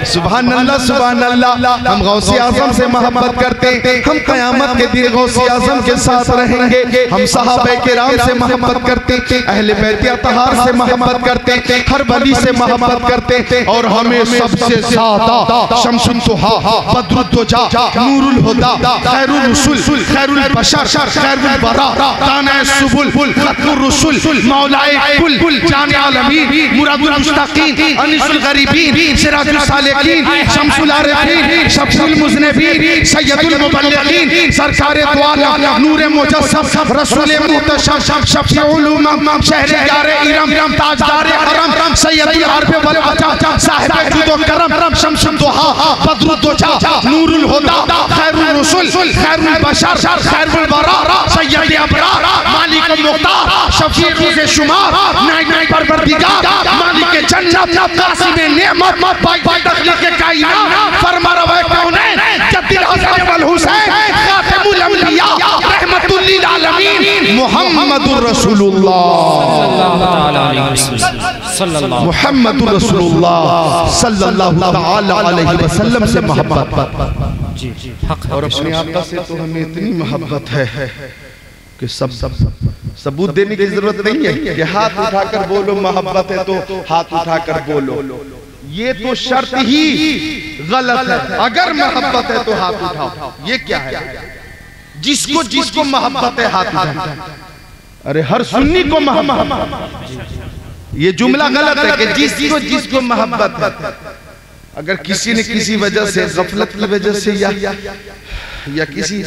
सुभान अल्लाह सुभान अल्लाह। हम गौसे आज़म से मोहब्बत करते हैं, हम क़यामत के दिन गौसे आज़म के साथ रहेंगे। हम सहाबा किराम से मोहब्बत करते हैं, अहले बैत अतहार से मोहब्बत करते हैं, हर वली से मोहब्बत करते हैं। और हमें सबसे ज़्यादा शम्सुल दुहा, बद्रुद्दुजा, नूरुल हुदा, खैरुल रसूल, खैरुल बशर, खैरुल वरा, ताना सुबुल, खत्मुर रसूल, मौलाए कुल, जाने आलमीन, मुरादुल मुस्तकीन, अनीसुल गरीबीन, सिराजुल सालिकीन, शम्सुल आरिफीन, शफ़ीउल मुज़निबीन, सय्यदुल मुबल्लिगीन, सरकारे दो आलम, नूरे मुजस्सम, रसूले मुहतशम, शफ़ीउल उम्म, शहरे यारे इरम, ताजदारे हरम, सय्यदुल अरब वल अजा, साहिब जुद व करम, शम्सुल दुहा, बद्रुद्दुजा, नूरुल हुदा, खैरुल रसूल, खैरुल बशर, खैरुल वरा, सय्यद अबरार, मालिक मुख्तार, शफ़ी रूज़े शुमार, नाइक परवरदिगार, मालिक जन्नत, कासिम नेमत, पाक तखलीक़ कायनात, फरमारवा कौनैन, जद्दुल हसन वल हुसैन, खातिमुल अंबिया, रहमतुल लिल आलमीन, मुहम्मदुर रसूलुल्लाह मुहम्मदुर रसूलुल्लाह सल्लल्लाहु तआला अलैहि वसल्लम से मोहब्बत। और अपने आका से तो हमें इतनी मोहब्बत है कि सब सबूत देने की जरूरत नहीं है कि हाथ उठाकर बोलो मोहब्बत है तो हाथ उठाकर बोलो। ये तो शर्त ही गलत है। अगर मोहब्बत है तो हाथ उठाओ। ये क्या है? जिसको मोहब्बत है हाथ उठाओ। अरे हर सुन्नी को मोहब्बत, ये जुमला गलत है कि जिसको मोहब्बत है। अगर किसी ने किसी वजह से, गफलत की वजह से या किसी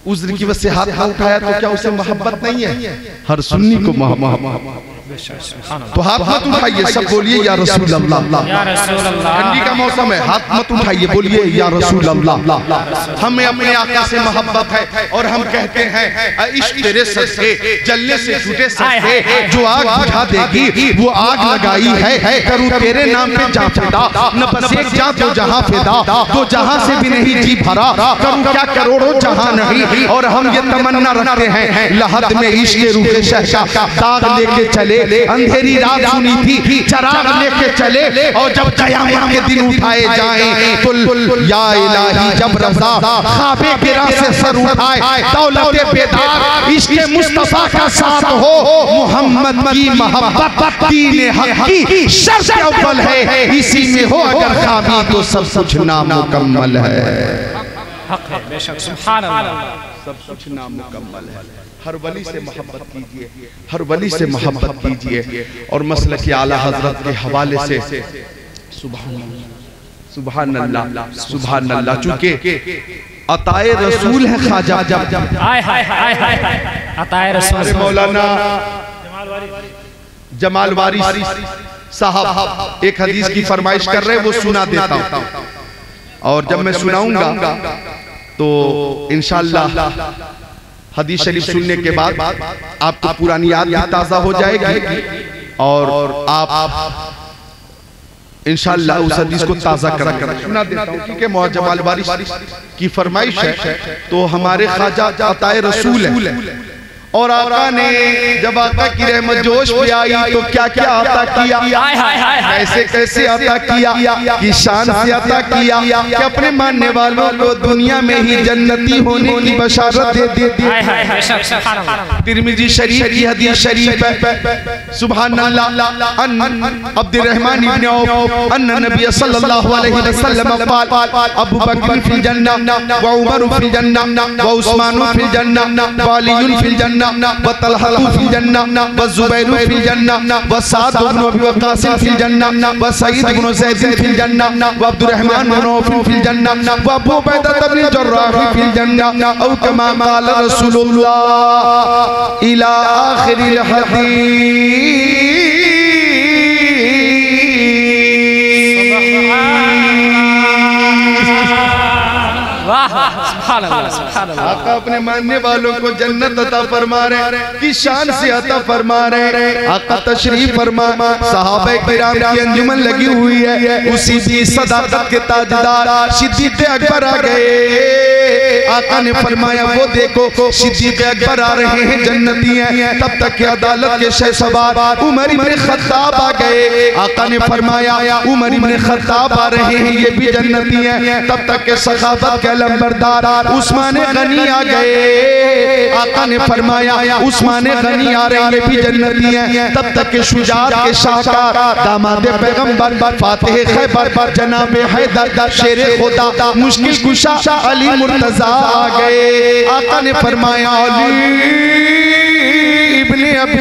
उज़्र की वजह से हाथ ना उठाया तो क्या उसे मोहब्बत नहीं है? हर सुन्नी को मोहब्बत। तो हाथ मत उठाइए, सब बोलिए या रसूल अल्लाह। ठंडी का मौसम है, हाथ मत उठाइए, बोलिए या रसूल अल्लाह। हमें अपने आका से मोहब्बत है और हम कहते हैं इश्क तेरे सदके, जलने से छूटे सदके, जो आग बुझा देगी वो आग लगाई है। करूँ तेरे नाम पे जा फिदा, न बस एक जा तो जहां फिदा, तो जहां से भी नहीं जी भरा, करूँ क्या करोड़ों जहां नहीं। और हम ये तमन्ना रखते हैं लहद में इश्क रूह शहशा, दाग लेके चले, अंधेरी रात सुनी थी, चराग लेके चले, और जब क़यामत के दिन उठाए जाएं तो या इलाही जब रज़ा ख्वाबे गिरा से सर उठाए, दौलत बेदार इश्क़ मुस्तफ़ा का साथ हो, मोहम्मद की मोहब्बत दीन हक़ की शर्त अव्वल है। इसी में हो अगर खामी तो सब कुछ नामुकम्मल है। हक़ है बेशक, सुभान अल्लाह, सब कुछ नामुकम्मल है। हर वली से मोहब्बत कीजिए, हर वली से मोहब्बत कीजिए। और मसलक के आला हजरत के हवाले से सुभान अल्लाह सुभान अल्लाह, चूंकि अताए रसूल है ख्वाजा, अताए रसूल मौलाना जमाल वारिस साहब एक हदीस की फरमाइश कर रहे हैं, वो सुना देता हूं। और जब मैं सुनाऊंगा तो इंशाअल्लाह हदीस शरीफ सुनने के बाद आपको पुरानी याद भी ताज़ा हो जाएगी और आप इंशाअल्लाह उस हदीस को ताज़ा कर सुना देता हूँ, क्योंकि मौलाना जमाल वारिस की फरमाइश है। तो हमारे ख्वाजा अताए रसूल है, और आका ने जब आका की रहमत जोश पे आई तो क्या क्या अता किया, कैसे कैसे अता किया, कि शान से अता किया कि अपने मानने वालों को दुनिया में ही जन्नती होने की बशारत दे दी। तिरमिज़ी शरीफ की हदीस शरीफ है, सुभान अल्लाह। अब्दुर रहमान इब्न औफ अन्ना नबी सल्लल्लाहु अलैहि वसल्लम क़ाल अबू बकर फिल जन्नह व उमर फिल जन्नह व उस्मान फिल जन्नह व अली फिल जन्नह व तलहा फिल जन्नह व जुबैर फिल जन्नह व साद इब्न अबी वक्कास फिल जन्नह व सईद इब्न ज़ैद फिल जन्नह व अब्दुर्रहमान इब्न औफ फिल जन्नह व अबू उबैदा इब्न जर्राह फिल जन्नह औ कमा क़ाल रसूलुल्लाह इला आखिरिल हदीस। वाह सुभान अल्लाह सुभान अल्लाह। आका अपने मानने वालों को जन्नत अता फरमा रहे, किस शान से अता फरमा रहे। आका तशरीफ फरमा, सहाबा किराम की अंजुमन लगी हुई है, उसी की सदाकत के ताजदार सिद्दीक़ अकबर आ गए। आका ने फरमाया वो देखो सिद्दीक़ अकबर आ रहे हैं, जन्नती हैं। तब तक के अदालत के शहसवार उमर इब्न खत्ताब आ गए। आका ने फरमाया उमर इब्न खत्ताब आ रहे हैं, ये भी जन्नती हैं। तब तक के सखावत के अलंबरदार उस्मान गनी आ गए। आका ने फरमाया उस्मान गनी आ रहे हैं, ये भी जन्नती हैं। तब तक के शुजात के शाहकार दामाद पैगंबर फातिह खैबर जनाब हैदर शेर खुदा मुश्किल कुशा अली मुर्तजा आ गए। आका ने फरमाया अली इब्ने अबी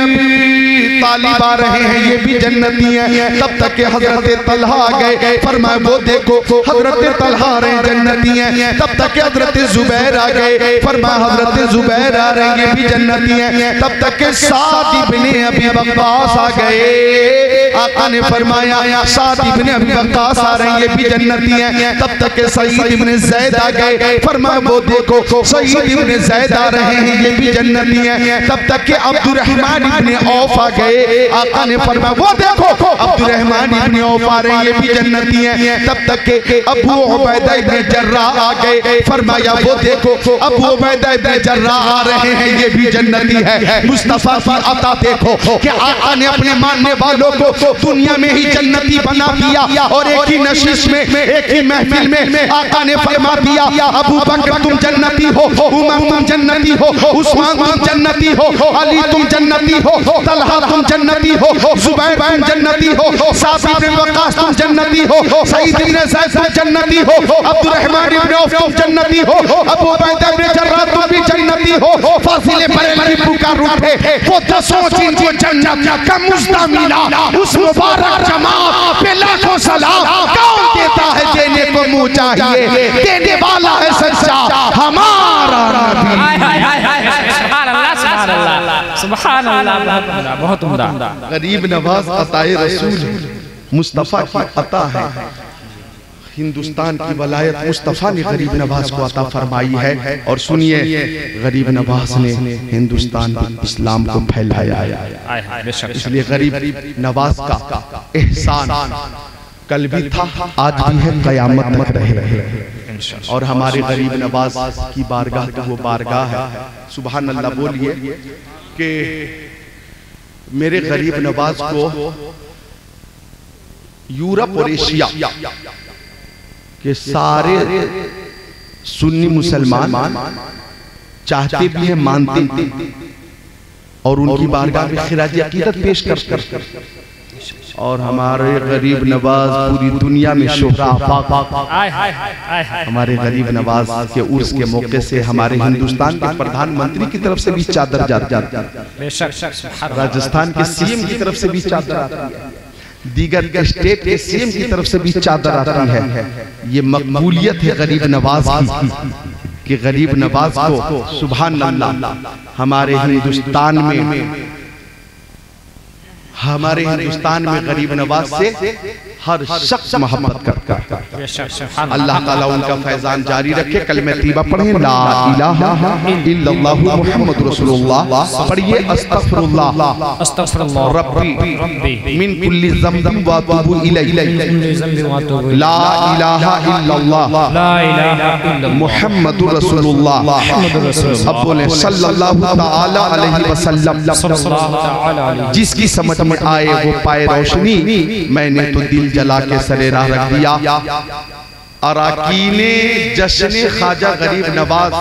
तालिब आ रहे हैं, ये भी जन्नती हैं। तब तक के हजरत तलहा आ गए। फरमाया वो देखो हजरत तलहा आ रहे हैं, जन्नती हैं। तब तक के हजरत जुबैर आ गए। फरमाया हजरत जुबैर आ रहे हैं, ये भी जन्नती हैं। तब तक के साद इब्ने अबी वक्कास आ गए। आका ने फरमाया साद इब्ने अबी वक्कास आ रहे हैं, ये भी जन्नती हैं। तब तक के सईद इब्ने ज़ैद आ गए। फरमाया वो देखो सईद इब्ने ज़ैद आ रहे हैं, ये भी जन्नती हैं। तब तक के अब्दुर्रहमान इब्ने औफ आ गए। आका ने फरमाया वो देखो अब्दुर्रहमान इब्ने औफ आ रहे हैं, ये भी जन्नती हैं। तब तक के अबू उबैदा इब्ने जर्राह आ गए। फरमाया वो देखो अबू उबैदा इब्ने जर्राह आ रहे हैं, ये भी जन्नती है। मुस्तफा की अता देखो कि आका ने अपने मानने वालों को दुनिया में ही जन्नती बना दिया, और एक ही नशिश में एक ही महफिल में आका ने फरमा दिया अबू बकर तुम जन्नती हो, उमर तुम जन्नती हो, उस्मान तुम जन्नती हो, अली तुम जन्नती हो, तलहा तुम जन्नती हो, जुबैर तुम जन्नती हो, साद इब्न वक्कास तुम जन्नती हो, सईद इब्ने ज़ैद तुम जन्नती हो, अब्दुर्रहमान इब्ने औफ तुम जन्नती हो, अबू उबैदा इब्ने जर्राह तुम भी जन्नती हो। फासिले बरेलवी पुकार उठे, वो दसों जिनको जन्नत का मुज़्दा मिला, उस मुबारक जमात पे लाखों सलाम। कौन देता है देने को मुँह चाहिए, देने वाला है सच्चा हमारा नबी। सुभान अल्लाह सुभान अल्लाह सुभान अल्लाह। बहुत उम्दा। गरीब नवाज अताए रसूल मुस्तफ़ा की अता है। हिंदुस्तान की वलायत मुस्तफ़ा ने गरीब नवाज को अता फरमाई है। और सुनिए गरीब नवाज ने हिंदुस्तान में इस्लाम को फैलाया है, इसलिए गरीब नवाज का एहसान कल भी था, आज भी है, क़यामत तक रहे। और हमारे गरीब नवाज की बारगाह तो वो बारगाह है, सुभान अल्लाह बोलिए कि मेरे गरीब नवाज को यूरोप और एशिया के सारे सुन्नी मुसलमान चाहते भी हैं, मानते हैं, और उनकी बारगाह में खिराज अकीदत पेश कर। और हमारे गरीब नवाज पूरी दुनिया में शोहरा हमारे गरीब नवाज के उर्स के मौके से हमारे हिंदुस्तान के प्रधानमंत्री की तरफ से भी चादर जाती है, राजस्थान के सीएम की तरफ से भी चादर आती है, दीगर स्टेट के सीएम की तरफ से भी चादर आती है। ये मकबूलियत है गरीब नवाज की कि गरीब नवाज को सुभान अल्लाह हमारे हिंदुस्तान में गरीब नवाज से हर शख्स मोहब्बत करता है। अल्लाह ताला उनका फैजान जारी रखे। कलमे तैयबा पढ़ें, ला इलाहा इल्लल्लाह मुहम्मदुर रसूलुल्लाह। पढ़िए अस्तगफिरुल्लाह अस्तगफिरुल्लाह रब्बी मिन कुल्ली ज़म्बिन व अतूबु इलैहि। ला इलाहा इल्लल्लाह मुहम्मदुर रसूलुल्लाह। अब बोले सल्लल्लाहु ताला अलैहि वसल्लम। जिसकी समझ में आए वो पाए रोशनी, मैंने तो दिल जला के सरे राह रख दिया। अराकीने जश्न ख्वाजा गरीब नवाज,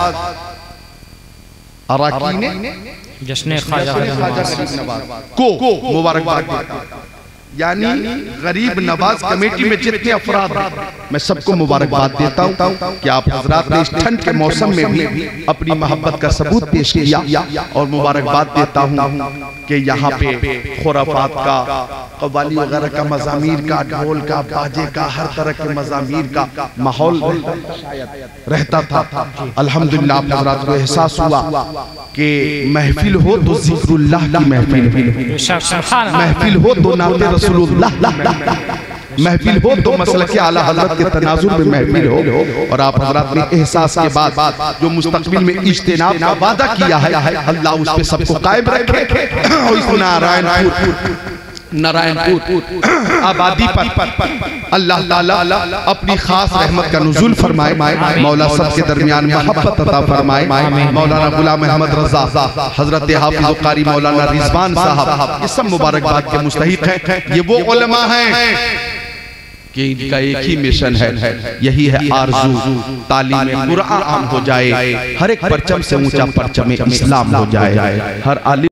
अराकीने जश्न ख्वाजा गरीब नवाज को मुबारकबाद देता हूं। यानी गरीब नवाज कमेटी में जितने अफराद हैं मैं सबको मुबारकबाद देता हूँ कि आप हजरात ने इस ठंड के मौसम में भी अपनी मोहब्बत का सबूत पेश किया। और मुबारकबाद देता हूँ कि यहाँ पे खुराफात का, कव्वाली वगैरह का, मज़ामीर का, ढोल का, बाजे का, हर तरह के मज़ामीर का माहौल रहता था। अल्हम्दुलिल्लाह आप हजरात को एहसास हुआ कि महफिल हो तो ज़िक्रुल्लाह की महफिल हो, महफिल हो तो नाते रसूलुल्लाह, महफिल हो तो मसलक आला हज़रत के तनाजुर में महफिल हो। और आप हज़रात ने एहसास के बाद जो मुस्तक़बिल में इज्तिनाब का वादा किया है, अल्लाह उस पे सबको कायम रखे। और इस नारायणपुर आबादी पर अल्लाह ताला अपनी खास रहमत का नुज़ूल फरमाए। मौला सबके दरमियान मोहब्बत अता फरमाए। मौलाना गुलाम अहमद रज़ा, हज़रत हाफ़िज़ क़ारी मौलाना रिज़वान साहब, ये सब मुबारकबाद के मुस्तहिक़ हैं। ये वो उलमा हैं कि इनका एक ही मिशन है, यही है आरज़ू, तालीम कुरान हो जाए, हर एक परचम से ऊंचा परचम इस्लाम हो जाए। हर आलिम